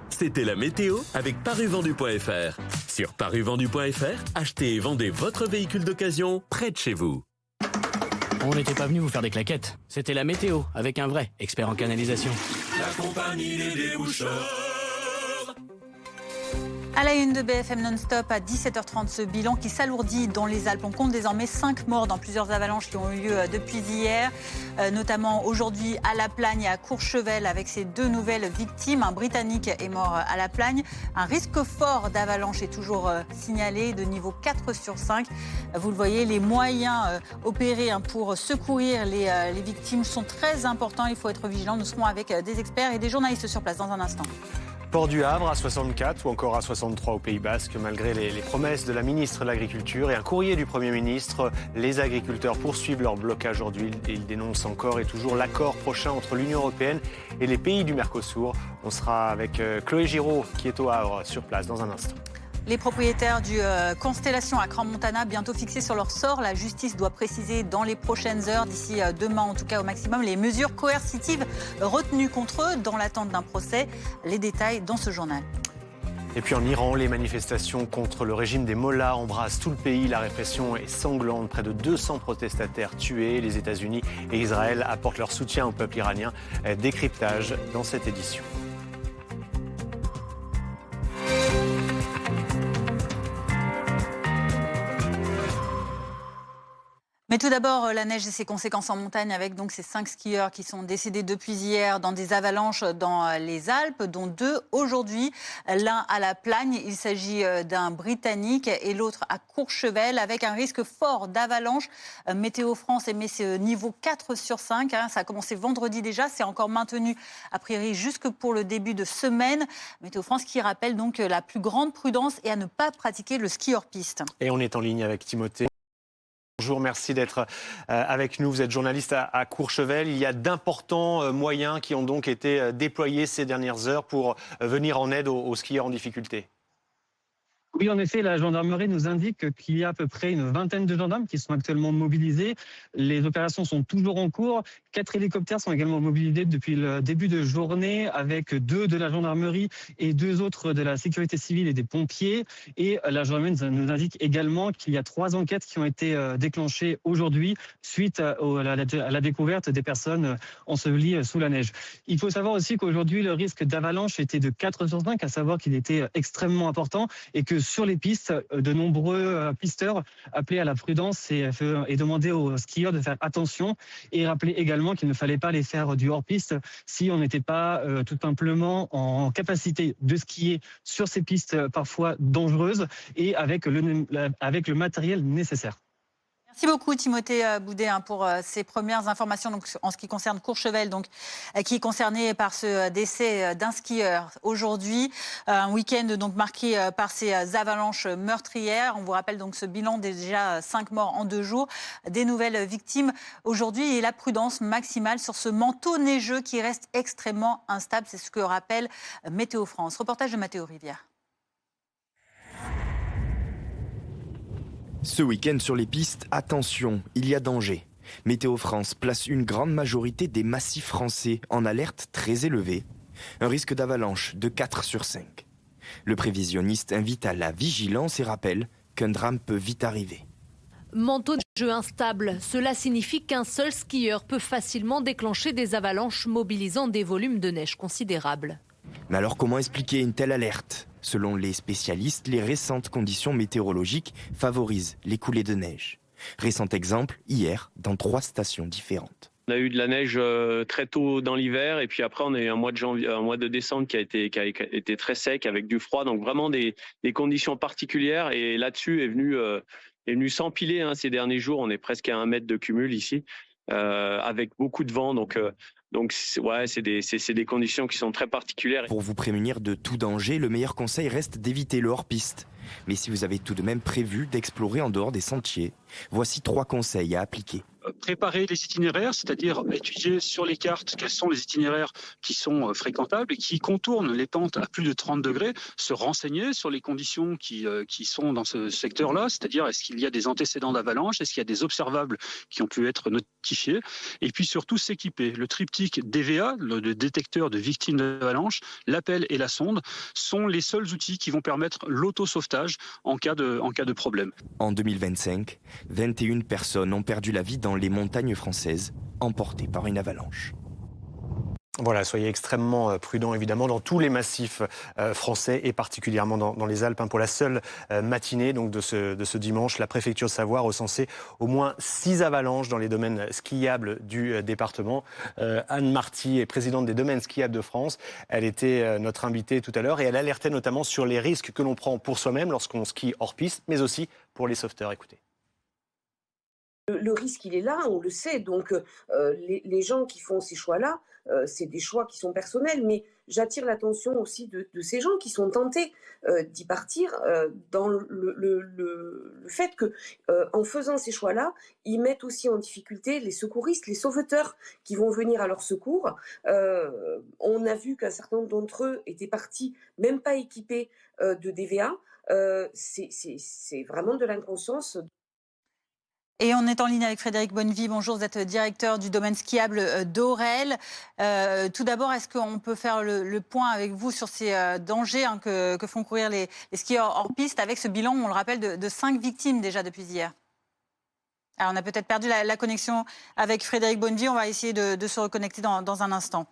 C'était la météo avec paruvendu.fr. Sur paruvendu.fr, achetez et vendez votre véhicule d'occasion près de chez vous. On n'était pas venu vous faire des claquettes. C'était la météo avec un vrai expert en canalisation. La compagnie des déboucheurs. À la une de BFM Non-Stop, à 17h30, ce bilan qui s'alourdit dans les Alpes. On compte désormais 5 morts dans plusieurs avalanches qui ont eu lieu depuis hier, notamment aujourd'hui à La Plagne et à Courchevel avec ces 2 nouvelles victimes. Un Britannique est mort à La Plagne. Un risque fort d'avalanche est toujours signalé de niveau 4 sur 5. Vous le voyez, les moyens opérés pour secourir les victimes sont très importants. Il faut être vigilant. Nous serons avec des experts et des journalistes sur place dans un instant. Port du Havre à 64 ou encore à 63 au Pays Basque, malgré les promesses de la ministre de l'Agriculture et un courrier du Premier ministre. Les agriculteurs poursuivent leur blocage aujourd'hui et ils dénoncent encore et toujours l'accord prochain entre l'Union européenne et les pays du Mercosur. On sera avec Chloé Giraud qui est au Havre sur place dans un instant. Les propriétaires du Constellation à Crans-Montana, bientôt fixés sur leur sort. La justice doit préciser dans les prochaines heures, d'ici demain en tout cas au maximum, les mesures coercitives retenues contre eux dans l'attente d'un procès. Les détails dans ce journal. Et puis en Iran, les manifestations contre le régime des mollahs embrassent tout le pays. La répression est sanglante. Près de 200 protestataires tués. Les États-Unis et Israël apportent leur soutien au peuple iranien. Décryptage dans cette édition. Mais tout d'abord, la neige et ses conséquences en montagne avec donc ces 5 skieurs qui sont décédés depuis hier dans des avalanches dans les Alpes, dont 2 aujourd'hui. L'un à La Plagne, il s'agit d'un Britannique, et l'autre à Courchevel, avec un risque fort d'avalanche. Météo France émet ce niveau 4 sur 5. Ça a commencé vendredi déjà, c'est encore maintenu a priori jusque pour le début de semaine. Météo France qui rappelle donc la plus grande prudence et à ne pas pratiquer le ski hors piste. Et on est en ligne avec Timothée. Bonjour, merci d'être avec nous. Vous êtes journaliste à Courchevel. Il y a d'importants moyens qui ont donc été déployés ces dernières heures pour venir en aide aux skieurs en difficulté. Oui, en effet, la gendarmerie nous indique qu'il y a à peu près une vingtaine de gendarmes qui sont actuellement mobilisés. Les opérations sont toujours en cours. 4 hélicoptères sont également mobilisés depuis le début de journée, avec 2 de la gendarmerie et 2 autres de la sécurité civile et des pompiers. Et la gendarmerie nous indique également qu'il y a 3 enquêtes qui ont été déclenchées aujourd'hui suite à la découverte des personnes ensevelies sous la neige. Il faut savoir aussi qu'aujourd'hui, le risque d'avalanche était de 4 sur 5, à savoir qu'il était extrêmement important et que sur les pistes, de nombreux pisteurs appelaient à la prudence et demandaient aux skieurs de faire attention, et rappelaient également qu'il ne fallait pas les faire du hors-piste si on n'était pas tout simplement en capacité de skier sur ces pistes parfois dangereuses et avec le matériel nécessaire. Merci beaucoup Timothée Boudet pour ces premières informations donc, en ce qui concerne Courchevel, donc, qui est concerné par ce décès d'un skieur aujourd'hui. Un week-end donc, marqué par ces avalanches meurtrières. On vous rappelle donc ce bilan des déjà 5 morts en 2 jours. Des nouvelles victimes aujourd'hui et la prudence maximale sur ce manteau neigeux qui reste extrêmement instable. C'est ce que rappelle Météo France. Reportage de Mathéo Rivière. Ce week-end sur les pistes, attention, il y a danger. Météo France place une grande majorité des massifs français en alerte très élevée. Un risque d'avalanche de 4 sur 5. Le prévisionniste invite à la vigilance et rappelle qu'un drame peut vite arriver. Manteau de jeu instable, cela signifie qu'un seul skieur peut facilement déclencher des avalanches mobilisant des volumes de neige considérables. Mais alors comment expliquer une telle alerte ? Selon les spécialistes, les récentes conditions météorologiques favorisent les coulées de neige. Récent exemple, hier, dans 3 stations différentes. On a eu de la neige très tôt dans l'hiver et puis après on a eu un mois de décembre qui a été très sec avec du froid. Donc vraiment des conditions particulières et là-dessus est venu s'empiler ces derniers jours. On est presque à 1 mètre de cumul ici avec beaucoup de vent. Donc c'est des conditions qui sont très particulières. Pour vous prémunir de tout danger, le meilleur conseil reste d'éviter le hors-piste. Mais si vous avez tout de même prévu d'explorer en dehors des sentiers, voici 3 conseils à appliquer. Préparer les itinéraires, c'est-à-dire étudier sur les cartes quels sont les itinéraires qui sont fréquentables et qui contournent les pentes à plus de 30 degrés, se renseigner sur les conditions qui sont dans ce secteur-là, c'est-à-dire est-ce qu'il y a des antécédents d'avalanche, est-ce qu'il y a des observables qui ont pu être notifiés, et puis surtout s'équiper. Le triptyque DVA, le détecteur de victimes d'avalanche, l'appel et la sonde sont les seuls outils qui vont permettre l'autosauvetage en cas de problème. En 2025, 21 personnes ont perdu la vie dans les montagnes françaises, emportées par une avalanche. Voilà, soyez extrêmement prudents évidemment dans tous les massifs français et particulièrement dans les Alpes. Pour la seule matinée donc, de ce dimanche, la préfecture de Savoie a recensé au moins 6 avalanches dans les domaines skiables du département. Anne Marty est présidente des domaines skiables de France. Elle était notre invitée tout à l'heure et elle alertait notamment sur les risques que l'on prend pour soi-même lorsqu'on skie hors piste, mais aussi pour les sauveteurs. Écoutez. Le risque, il est là, on le sait. Donc, les gens qui font ces choix-là, c'est des choix qui sont personnels. Mais j'attire l'attention aussi de ces gens qui sont tentés d'y partir dans le fait que, en faisant ces choix-là, ils mettent aussi en difficulté les secouristes, les sauveteurs qui vont venir à leur secours. On a vu qu'un certain nombre d'entre eux étaient partis, même pas équipés de DVA. C'est vraiment de l'inconscience. Et on est en ligne avec Frédéric Bonnevie. Bonjour, vous êtes directeur du domaine skiable d'Aurel. Tout d'abord, est-ce qu'on peut faire le point avec vous sur ces dangers que font courir les skieurs hors piste avec ce bilan, on le rappelle, de 5 victimes déjà depuis hier? Alors, on a peut-être perdu la connexion avec Frédéric Bonnevie. On va essayer de se reconnecter dans un instant.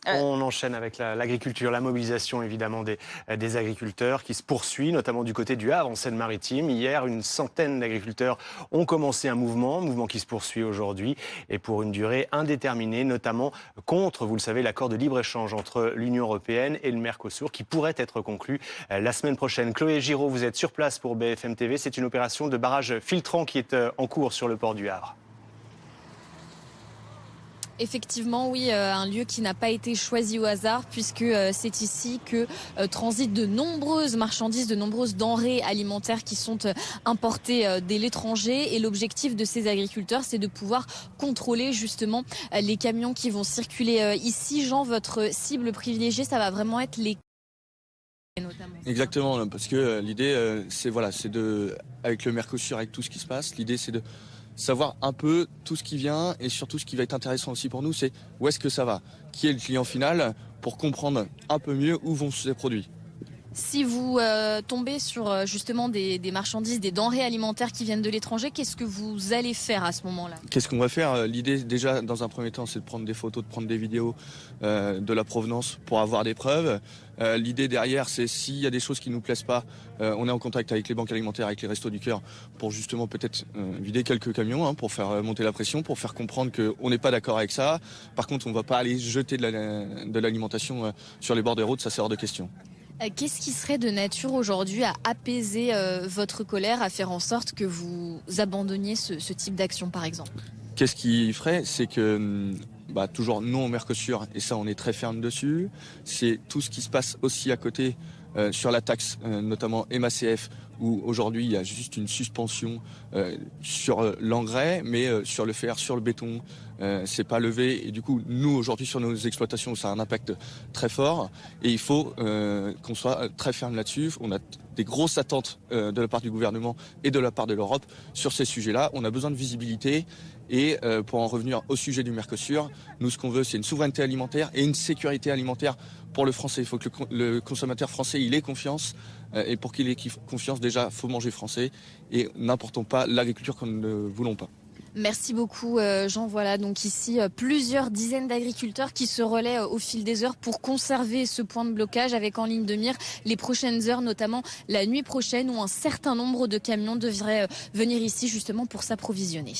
On enchaîne avec l'agriculture, la mobilisation évidemment des agriculteurs qui se poursuit, notamment du côté du Havre, en Seine-Maritime. Hier, une centaine d'agriculteurs ont commencé un mouvement qui se poursuit aujourd'hui et pour une durée indéterminée, notamment contre, vous le savez, l'accord de libre-échange entre l'Union européenne et le Mercosur qui pourrait être conclu la semaine prochaine. Chloé Giraud, vous êtes sur place pour BFM TV. C'est une opération de barrage filtrant qui est en cours sur le port du Havre. Effectivement, oui, un lieu qui n'a pas été choisi au hasard puisque c'est ici que transitent de nombreuses marchandises, de nombreuses denrées alimentaires qui sont importées de l'étranger. Et l'objectif de ces agriculteurs, c'est de pouvoir contrôler justement les camions qui vont circuler ici. Jean, votre cible privilégiée, ça va vraiment être les... Exactement, parce que l'idée, c'est avec le Mercosur, avec tout ce qui se passe, l'idée c'est de savoir un peu tout ce qui vient et surtout ce qui va être intéressant aussi pour nous, c'est où est-ce que ça va, qui est le client final pour comprendre un peu mieux où vont ces produits. Si vous tombez sur justement des marchandises, des denrées alimentaires qui viennent de l'étranger, qu'est-ce que vous allez faire à ce moment-là? Qu'est-ce qu'on va faire? L'idée déjà dans un premier temps c'est de prendre des photos, de prendre des vidéos de la provenance pour avoir des preuves. L'idée derrière c'est s'il y a des choses qui ne nous plaisent pas, on est en contact avec les banques alimentaires, avec les Restos du Cœur pour justement peut-être vider quelques camions pour faire monter la pression, pour faire comprendre qu'on n'est pas d'accord avec ça. Par contre on ne va pas aller jeter de l'alimentation sur les bords des routes, ça c'est hors de question. Qu'est-ce qui serait de nature aujourd'hui à apaiser votre colère, à faire en sorte que vous abandonniez ce type d'action, par exemple? Qu'est-ce qui ferait? C'est que toujours non au Mercosur, et ça on est très ferme dessus. C'est tout ce qui se passe aussi à côté sur la taxe, notamment MACF, où aujourd'hui il y a juste une suspension sur l'engrais, mais sur le fer, sur le béton, c'est pas levé. Et du coup, nous aujourd'hui sur nos exploitations, ça a un impact très fort. Et il faut qu'on soit très ferme là-dessus. On a des grosses attentes de la part du gouvernement et de la part de l'Europe sur ces sujets-là. On a besoin de visibilité. Et pour en revenir au sujet du Mercosur, nous ce qu'on veut, c'est une souveraineté alimentaire et une sécurité alimentaire pour le français. Il faut que le consommateur français il ait confiance. Et pour qu'il ait confiance, déjà, il faut manger français. Et n'importons pas l'agriculture que nous ne voulons pas. Merci beaucoup Jean. Voilà donc ici plusieurs dizaines d'agriculteurs qui se relaient au fil des heures pour conserver ce point de blocage, avec en ligne de mire les prochaines heures, notamment la nuit prochaine où un certain nombre de camions devraient venir ici justement pour s'approvisionner.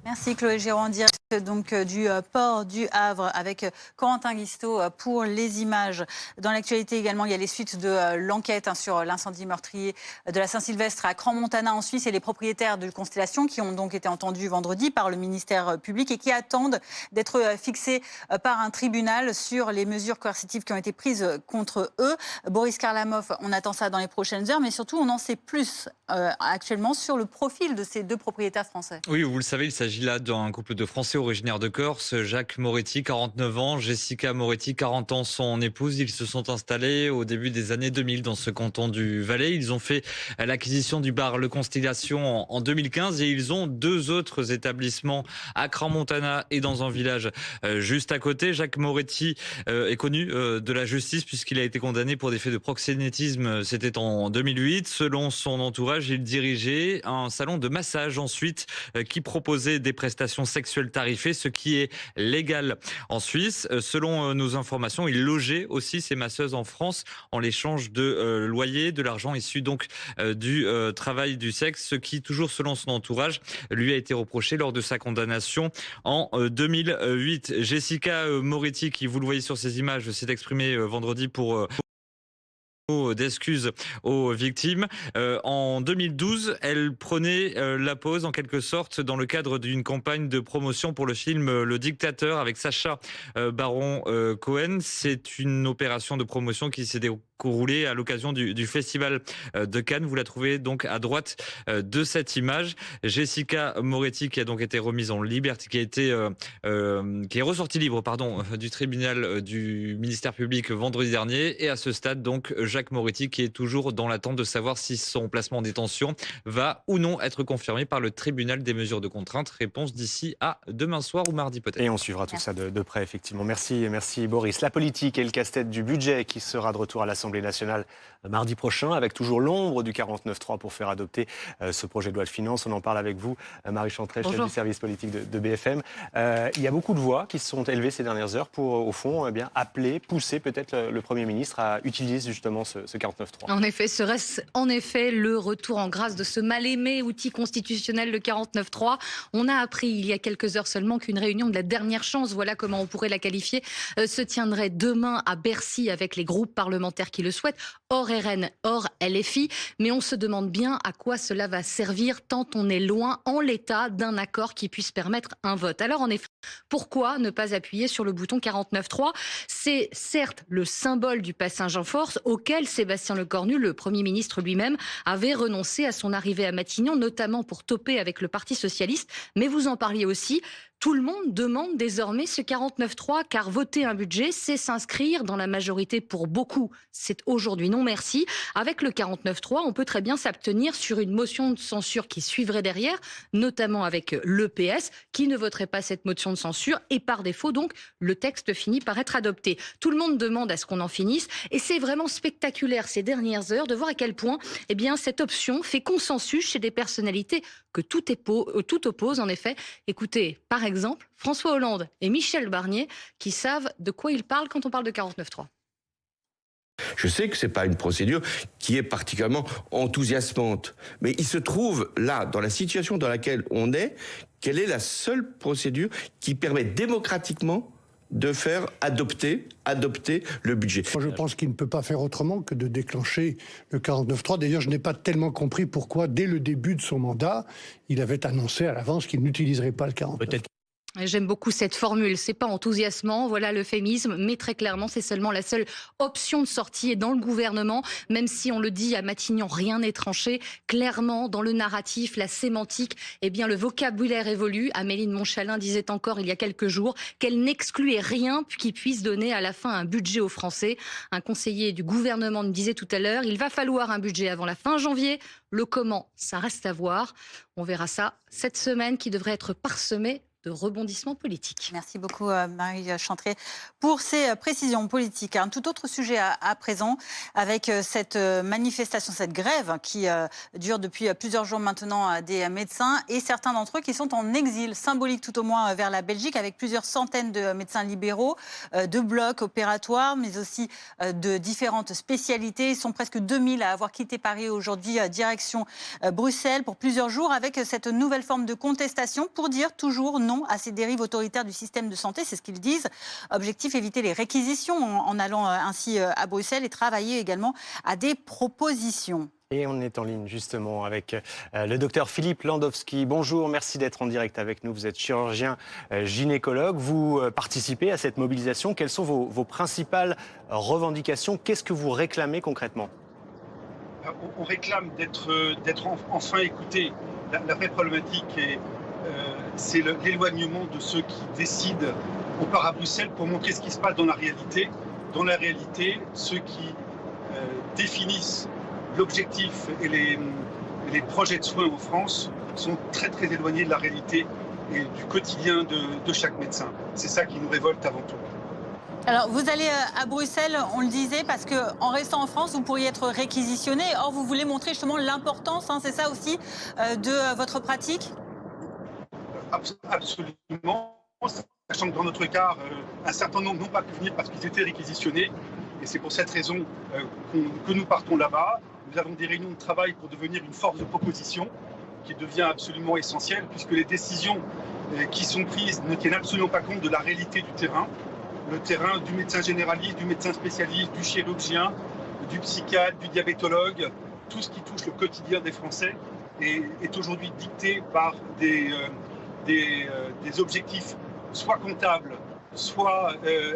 Merci Chloé Géraud, en direct donc du port du Havre avec Corentin Guistaud pour les images. Dans l'actualité également, il y a les suites de l'enquête sur l'incendie meurtrier de la Saint-Sylvestre à Crans-Montana en Suisse et les propriétaires de Constellation qui ont donc été entendus vendredi par le ministère public et qui attendent d'être fixés par un tribunal sur les mesures coercitives qui ont été prises contre eux. Boris Karlamov, on attend ça dans les prochaines heures, mais surtout on en sait plus actuellement sur le profil de ces deux propriétaires français. Oui, vous le savez, il s'agit là d'un couple de Français originaires de Corse, Jacques Moretti, 49 ans, Jessica Moretti, 40 ans, son épouse. Ils se sont installés au début des années 2000 dans ce canton du Valais. Ils ont fait l'acquisition du bar Le Constellation en 2015 et ils ont deux autres établissements à Crans-Montana et dans un village juste à côté. Jacques Moretti est connu de la justice puisqu'il a été condamné pour des faits de proxénétisme. C'était en 2008. Selon son entourage, il dirigeait un salon de massage ensuite qui proposait des prestations sexuelles tarifées, ce qui est légal en Suisse. Selon nos informations, il logeait aussi ses masseuses en France en l'échange de loyers, de l'argent issu donc du travail du sexe, ce qui, toujours selon son entourage, lui a été reproché lors de sa condamnation en 2008. Jessica Moretti, qui, vous le voyez sur ces images, s'est exprimée vendredi pour d'excuses aux victimes. En 2012, elle prenait la pause en quelque sorte dans le cadre d'une campagne de promotion pour le film Le Dictateur avec Sacha Baron Cohen. C'est une opération de promotion qui s'est déroulée à l'occasion du festival de Cannes. Vous la trouvez donc à droite de cette image. Jessica Moretti, qui a donc été remise en liberté, qui est ressortie libre, du tribunal du ministère public vendredi dernier. Et à ce stade, donc, Jacques Moretti, qui est toujours dans l'attente de savoir si son placement en détention va ou non être confirmé par le tribunal des mesures de contrainte. Réponse d'ici à demain soir ou mardi peut-être. Et on suivra tout ça de près, effectivement. Merci Boris. La politique et le casse-tête du budget qui sera de retour à l'Assemblée nationale mardi prochain, avec toujours l'ombre du 49.3 pour faire adopter ce projet de loi de finances. On en parle avec vous, Marie Chantrey, chef du service politique de BFM. Il y a beaucoup de voix qui se sont élevées ces dernières heures pour, au fond, appeler, pousser peut-être le Premier ministre à utiliser justement ce 49.3. En effet, serait-ce en effet le retour en grâce de ce mal-aimé outil constitutionnel, le 49.3 ? On a appris il y a quelques heures seulement qu'une réunion de la dernière chance, voilà comment on pourrait la qualifier, se tiendrait demain à Bercy avec les groupes parlementaires qui le souhaitent, hors RN, hors LFI. Mais on se demande bien à quoi cela va servir tant on est loin en l'état d'un accord qui puisse permettre un vote. Alors en effet, pourquoi ne pas appuyer sur le bouton 49.3 ? C'est certes le symbole du passage en force auquel Sébastien Lecornu, le Premier ministre lui-même, avait renoncé à son arrivée à Matignon, notamment pour toper avec le Parti socialiste. Mais vous en parliez aussi. Tout le monde demande désormais ce 49.3 car voter un budget, c'est s'inscrire dans la majorité pour beaucoup. C'est aujourd'hui non merci. Avec le 49.3, on peut très bien s'abstenir sur une motion de censure qui suivrait derrière, notamment avec l'EPS qui ne voterait pas cette motion de censure et par défaut donc le texte finit par être adopté. Tout le monde demande à ce qu'on en finisse et c'est vraiment spectaculaire ces dernières heures de voir à quel point cette option fait consensus chez des personnalités que tout oppose en effet. Écoutez, par exemple, François Hollande et Michel Barnier qui savent de quoi ils parlent quand on parle de 49.3. Je sais que ce n'est pas une procédure qui est particulièrement enthousiasmante, mais il se trouve là, dans la situation dans laquelle on est, quelle est la seule procédure qui permet démocratiquement de faire adopter le budget. Moi, je pense qu'il ne peut pas faire autrement que de déclencher le 49.3. D'ailleurs, je n'ai pas tellement compris pourquoi, dès le début de son mandat, il avait annoncé à l'avance qu'il n'utiliserait pas le 49.3. J'aime beaucoup cette formule, c'est pas enthousiasmant, voilà l'euphémisme, mais très clairement c'est seulement la seule option de sortie et dans le gouvernement, même si on le dit à Matignon, rien n'est tranché, clairement dans le narratif, la sémantique, eh bien le vocabulaire évolue. Amélie de Montchalin disait encore il y a quelques jours qu'elle n'excluait rien qui puisse donner à la fin un budget aux Français. Un conseiller du gouvernement me disait tout à l'heure, il va falloir un budget avant la fin janvier, le comment, ça reste à voir. On verra ça cette semaine qui devrait être parsemée de rebondissements politiques. Merci beaucoup Marie Chantré pour ces précisions politiques. Un tout autre sujet à présent avec cette manifestation, cette grève qui dure depuis plusieurs jours maintenant des médecins et certains d'entre eux qui sont en exil symbolique tout au moins vers la Belgique avec plusieurs centaines de médecins libéraux, de blocs opératoires mais aussi de différentes spécialités. Ils sont presque 2000 à avoir quitté Paris aujourd'hui direction Bruxelles pour plusieurs jours avec cette nouvelle forme de contestation pour dire toujours non à ces dérives autoritaires du système de santé, c'est ce qu'ils disent. Objectif, éviter les réquisitions en allant ainsi à Bruxelles et travailler également à des propositions. Et on est en ligne justement avec le docteur Philippe Landowski. Bonjour, merci d'être en direct avec nous. Vous êtes chirurgien gynécologue. Vous participez à cette mobilisation. Quelles sont vos principales revendications? Qu'est-ce que vous réclamez concrètement? On réclame d'être enfin écouté. La vraie problématique c'est l'éloignement de ceux qui décident. On part à Bruxelles pour montrer ce qui se passe dans la réalité. Dans la réalité, ceux qui définissent l'objectif et les projets de soins en France sont très très éloignés de la réalité et du quotidien de chaque médecin. C'est ça qui nous révolte avant tout. Alors, vous allez à Bruxelles, on le disait, parce qu'en restant en France, vous pourriez être réquisitionné. Or, vous voulez montrer justement l'importance, c'est ça aussi, de votre pratique ? Absolument. Sachant que dans notre cas, un certain nombre n'ont pas pu venir parce qu'ils étaient réquisitionnés. Et c'est pour cette raison que nous partons là-bas. Nous avons des réunions de travail pour devenir une force de proposition qui devient absolument essentielle puisque les décisions qui sont prises ne tiennent absolument pas compte de la réalité du terrain. Le terrain du médecin généraliste, du médecin spécialiste, du chirurgien, du psychiatre, du diabétologue, tout ce qui touche le quotidien des Français est aujourd'hui dicté par des objectifs soit comptables, soit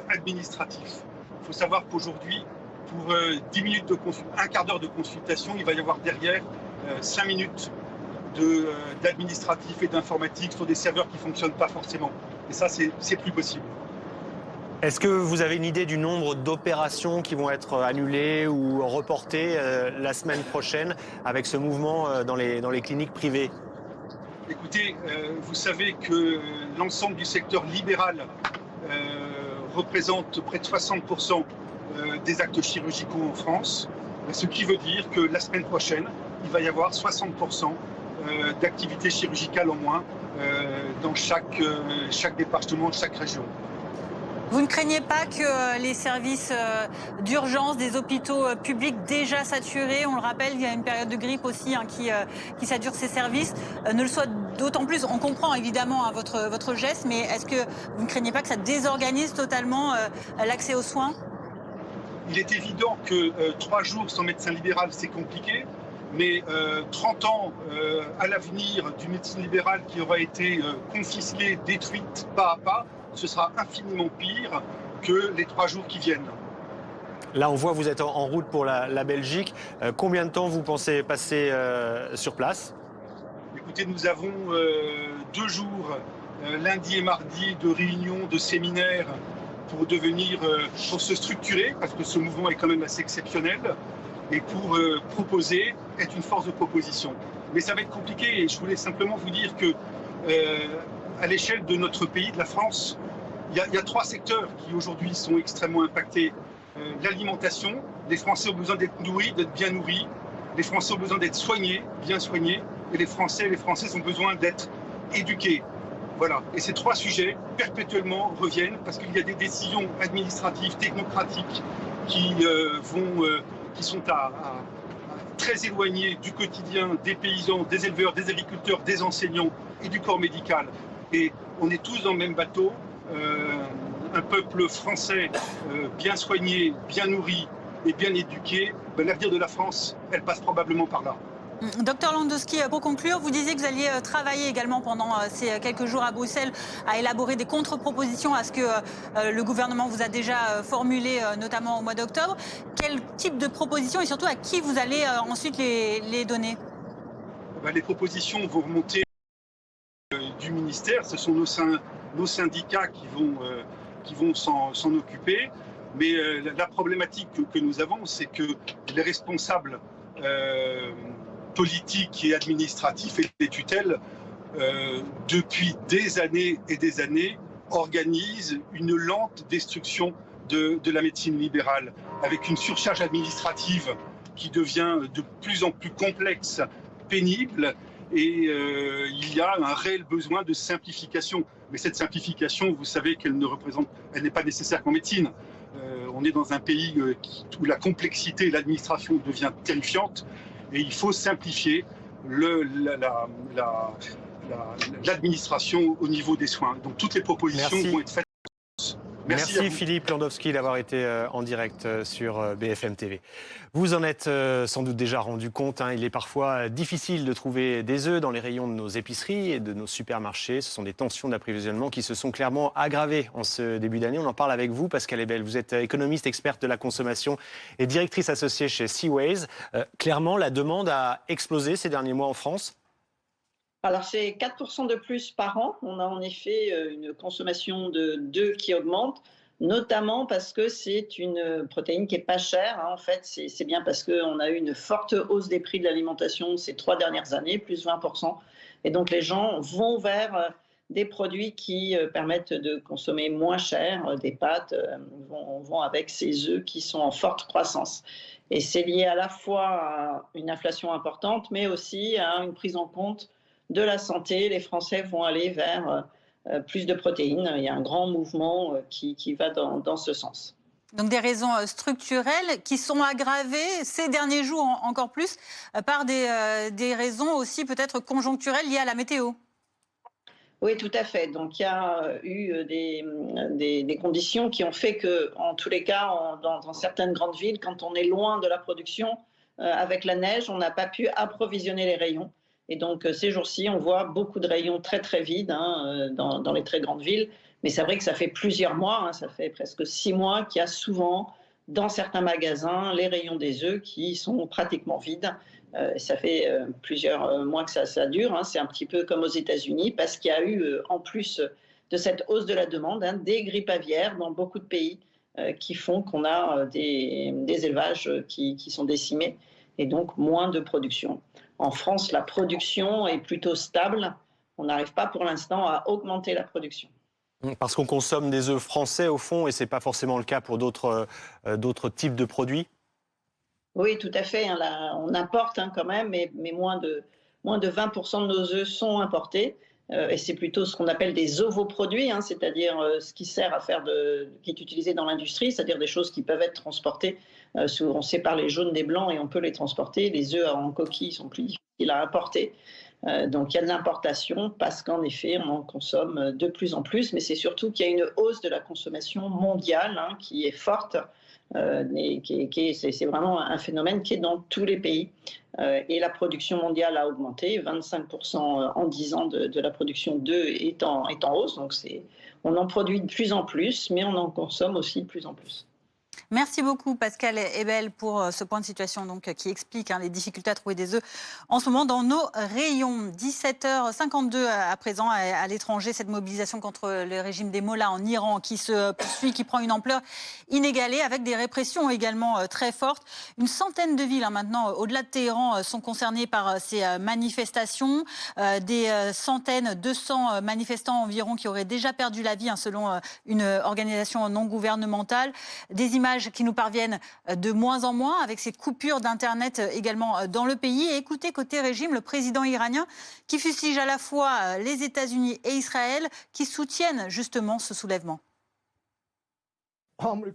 administratifs. Il faut savoir qu'aujourd'hui, pour 10 minutes un quart d'heure de consultation, il va y avoir derrière 5 minutes d'administratif et d'informatique sur des serveurs qui ne fonctionnent pas forcément. Et ça, c'est plus possible. Est-ce que vous avez une idée du nombre d'opérations qui vont être annulées ou reportées la semaine prochaine avec ce mouvement dans les cliniques privées ? Écoutez, vous savez que l'ensemble du secteur libéral représente près de 60% des actes chirurgicaux en France, ce qui veut dire que la semaine prochaine, il va y avoir 60% d'activités chirurgicales en moins dans chaque département, chaque région. Vous ne craignez pas que les services d'urgence des hôpitaux publics déjà saturés, on le rappelle, il y a une période de grippe aussi qui sature ces services, ne le soient d'autant plus? On comprend évidemment votre geste, mais est-ce que vous ne craignez pas que ça désorganise totalement l'accès aux soins? Il est évident que 3 jours sans médecin libéral, c'est compliqué, mais 30 ans à l'avenir d'une médecine libérale qui aura été confisquée, détruite pas à pas, ce sera infiniment pire que les 3 jours qui viennent. Là, on voit que vous êtes en route pour la Belgique. Combien de temps vous pensez passer sur place? Écoutez, nous avons 2 jours, lundi et mardi, de réunions, de séminaires pour se structurer, parce que ce mouvement est quand même assez exceptionnel, et pour proposer, être une force de proposition. Mais ça va être compliqué, et je voulais simplement vous dire que à l'échelle de notre pays, de la France, il y a 3 secteurs qui aujourd'hui sont extrêmement impactés. L'alimentation, les Français ont besoin d'être nourris, d'être bien nourris. Les Français ont besoin d'être soignés, bien soignés. Et les Françaises ont besoin d'être éduqués. Voilà. Et ces 3 sujets, perpétuellement, reviennent parce qu'il y a des décisions administratives, technocratiques qui sont très éloignées du quotidien des paysans, des éleveurs, des agriculteurs, des enseignants et du corps médical. Et on est tous dans le même bateau. un peuple français bien soigné, bien nourri et bien éduqué, l'avenir de la France, elle passe probablement par là. Docteur Landowski, pour conclure, vous disiez que vous alliez travailler également pendant ces quelques jours à Bruxelles à élaborer des contre-propositions à ce que le gouvernement vous a déjà formulé, notamment au mois d'octobre. Quel type de propositions et surtout à qui vous allez ensuite les donner? Les propositions vont remonter du ministère. Ce sont nos syndicats qui vont s'en occuper. Mais la problématique que nous avons, c'est que les responsables politiques et administratifs et des tutelles, depuis des années et des années, organisent une lente destruction de la médecine libérale, avec une surcharge administrative qui devient de plus en plus complexe, pénible, et il y a un réel besoin de simplification. Mais cette simplification, vous savez qu'elle n'est pas nécessaire qu'en médecine. On est dans un pays où la complexité et l'administration devient terrifiante, et il faut simplifier l'administration au niveau des soins. Donc toutes les propositions vont être faites. Merci Philippe Landowski d'avoir été en direct sur BFM TV. Vous en êtes sans doute déjà rendu compte, il est parfois difficile de trouver des œufs dans les rayons de nos épiceries et de nos supermarchés. Ce sont des tensions d'approvisionnement qui se sont clairement aggravées en ce début d'année. On en parle avec vous, Pascal Ebel. Vous êtes économiste, experte de la consommation et directrice associée chez Seaways. Clairement, la demande a explosé ces derniers mois en France. Alors, c'est 4% de plus par an. On a en effet une consommation d'œufs qui augmente, notamment parce que c'est une protéine qui n'est pas chère. En fait, c'est bien parce qu'on a eu une forte hausse des prix de l'alimentation ces 3 dernières années, plus 20%. Et donc, les gens vont vers des produits qui permettent de consommer moins cher. Des pâtes vont avec ces œufs qui sont en forte croissance. Et c'est lié à la fois à une inflation importante, mais aussi à une prise en compte de la santé. Les Français vont aller vers plus de protéines. Il y a un grand mouvement qui va dans ce sens. Donc des raisons structurelles qui sont aggravées ces derniers jours encore plus par des raisons aussi peut-être conjoncturelles liées à la météo. Oui, tout à fait. Donc il y a eu des conditions qui ont fait que, en tous les cas, dans certaines grandes villes, quand on est loin de la production, avec la neige, on n'a pas pu approvisionner les rayons. Et donc, ces jours-ci, on voit beaucoup de rayons très, très vides dans les très grandes villes. Mais c'est vrai que ça fait plusieurs mois, ça fait presque 6 mois qu'il y a souvent, dans certains magasins, les rayons des œufs qui sont pratiquement vides. Ça fait plusieurs mois que ça dure. C'est un petit peu comme aux États-Unis, parce qu'il y a eu, en plus de cette hausse de la demande, des grippes aviaires dans beaucoup de pays qui font qu'on a des élevages qui sont décimés et donc moins de production. En France, la production est plutôt stable. On n'arrive pas pour l'instant à augmenter la production. Parce qu'on consomme des œufs français au fond, et ce n'est pas forcément le cas pour d'autres types de produits? Oui, tout à fait. On importe quand même, mais moins de 20% de nos œufs sont importés. Et c'est plutôt ce qu'on appelle des ovoproduits, c'est-à-dire ce qui sert à qui est utilisé dans l'industrie, c'est-à-dire des choses qui peuvent être transportées. On sépare les jaunes des blancs et on peut les transporter. Les œufs en coquille sont plus difficiles à importer. Donc il y a de l'importation parce qu'en effet, on en consomme de plus en plus. Mais c'est surtout qu'il y a une hausse de la consommation mondiale qui est forte. C'est vraiment un phénomène qui est dans tous les pays. Et la production mondiale a augmenté. 25% en 10 ans de la production d'œufs est en hausse. Donc on en produit de plus en plus, mais on en consomme aussi de plus en plus. Merci beaucoup Pascal Ebel pour ce point de situation qui explique les difficultés à trouver des œufs en ce moment dans nos rayons. 17h52 à présent à l'étranger, cette mobilisation contre le régime des mollahs en Iran qui se poursuit, qui prend une ampleur inégalée avec des répressions également très fortes. Une centaine de villes maintenant au-delà de Téhéran sont concernées par ces manifestations. Des centaines, 200 manifestants environ qui auraient déjà perdu la vie selon une organisation non gouvernementale. Des images qui nous parviennent de moins en moins, avec ces coupures d'Internet également dans le pays. Et écoutez, côté régime, le président iranien qui fustige à la fois les États-Unis et Israël, qui soutiennent justement ce soulèvement.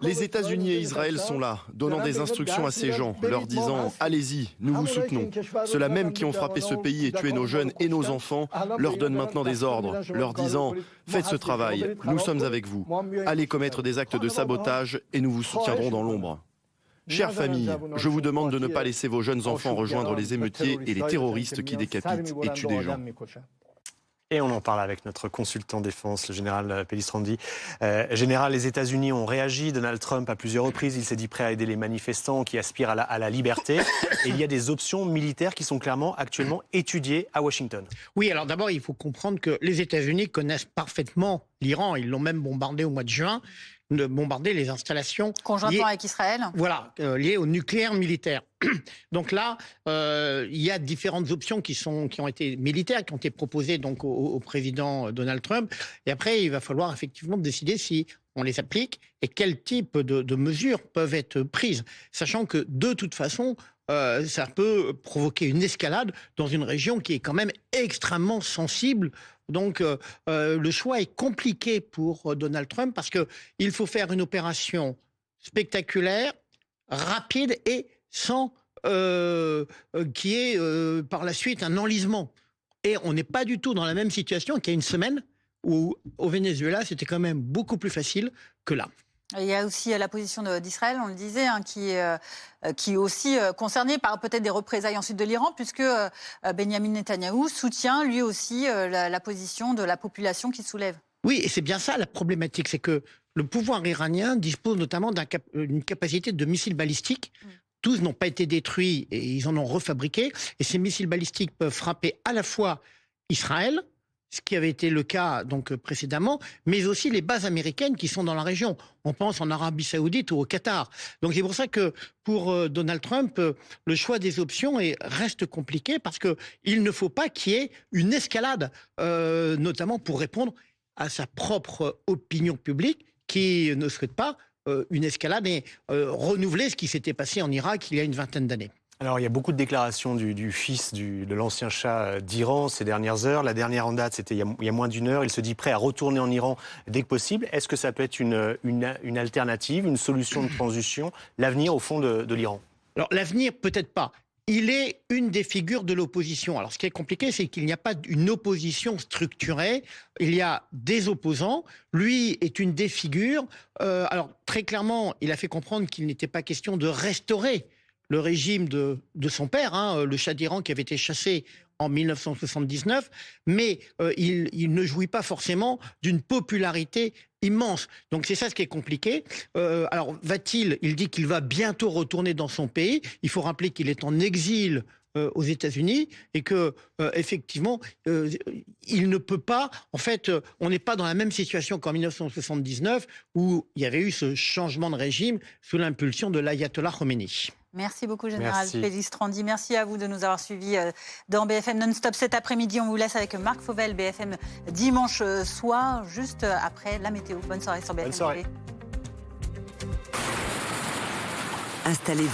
Les États-Unis et Israël sont là, donnant des instructions à ces gens, leur disant « Allez-y, nous vous soutenons ». Ceux-là même qui ont frappé ce pays et tué nos jeunes et nos enfants leur donnent maintenant des ordres, leur disant « Faites ce travail, nous sommes avec vous. Allez commettre des actes de sabotage et nous vous soutiendrons dans l'ombre ». Chères familles, je vous demande de ne pas laisser vos jeunes enfants rejoindre les émeutiers et les terroristes qui décapitent et tuent des gens. Et on en parle avec notre consultant défense, le général Pellistrandi. Général, les États-Unis ont réagi. Donald Trump, à plusieurs reprises, il s'est dit prêt à aider les manifestants qui aspirent à la liberté. Et il y a des options militaires qui sont clairement actuellement étudiées à Washington. Oui, alors d'abord, il faut comprendre que les États-Unis connaissent parfaitement l'Iran. Ils l'ont même bombardé au mois de juin, de bombarder les installations conjointement avec Israël. Voilà, liées au nucléaire militaire. Donc là, il y a différentes options qui ont été militaires, qui ont été proposées donc au président Donald Trump. Et après, il va falloir effectivement décider si on les applique et quel type de mesures peuvent être prises, sachant que de toute façon, ça peut provoquer une escalade dans une région qui est quand même extrêmement sensible. Donc le choix est compliqué pour Donald Trump parce qu'il faut faire une opération spectaculaire, rapide et sans qu'il y ait par la suite un enlisement. Et on n'est pas du tout dans la même situation qu'il y a une semaine où au Venezuela, c'était quand même beaucoup plus facile que là. Il y a aussi la position d'Israël, on le disait, qui est aussi concernée par peut-être des représailles ensuite de l'Iran, puisque Benyamin Netanyahou soutient lui aussi la position de la population qui soulève. Oui, et c'est bien ça la problématique, c'est que le pouvoir iranien dispose notamment d'une capacité de missiles balistiques. Tous n'ont pas été détruits et ils en ont refabriqué. Et ces missiles balistiques peuvent frapper à la fois Israël, ce qui avait été le cas donc précédemment, mais aussi les bases américaines qui sont dans la région. On pense en Arabie Saoudite ou au Qatar. Donc c'est pour ça que pour Donald Trump, le choix des options reste compliqué parce qu'il ne faut pas qu'il y ait une escalade, notamment pour répondre à sa propre opinion publique qui ne souhaite pas une escalade et renouveler ce qui s'était passé en Irak il y a une vingtaine d'années. Alors, il y a beaucoup de déclarations du fils de l'ancien Shah d'Iran ces dernières heures. La dernière en date, c'était il y a moins d'une heure. Il se dit prêt à retourner en Iran dès que possible. Est-ce que ça peut être une alternative, une solution de transition, l'avenir au fond de l'Iran? Alors, l'avenir, peut-être pas. Il est une des figures de l'opposition. Alors, ce qui est compliqué, c'est qu'il n'y a pas une opposition structurée. Il y a des opposants. Lui est une des figures. Alors, très clairement, il a fait comprendre qu'il n'était pas question de restaurer le régime de son père, le Shah d'Iran qui avait été chassé en 1979, mais il ne jouit pas forcément d'une popularité immense. Donc c'est ça ce qui est compliqué. Alors il dit qu'il va bientôt retourner dans son pays. Il faut rappeler qu'il est en exil aux États-Unis et que effectivement il ne peut pas. En fait, on n'est pas dans la même situation qu'en 1979 où il y avait eu ce changement de régime sous l'impulsion de l'ayatollah Khomeini. Merci beaucoup, Général Pellistrandi. Merci à vous de nous avoir suivis dans BFM Non-Stop cet après-midi. On vous laisse avec Marc Fauvel, BFM dimanche soir, juste après la météo. Bonne soirée sur BFM TV. Installez-vous.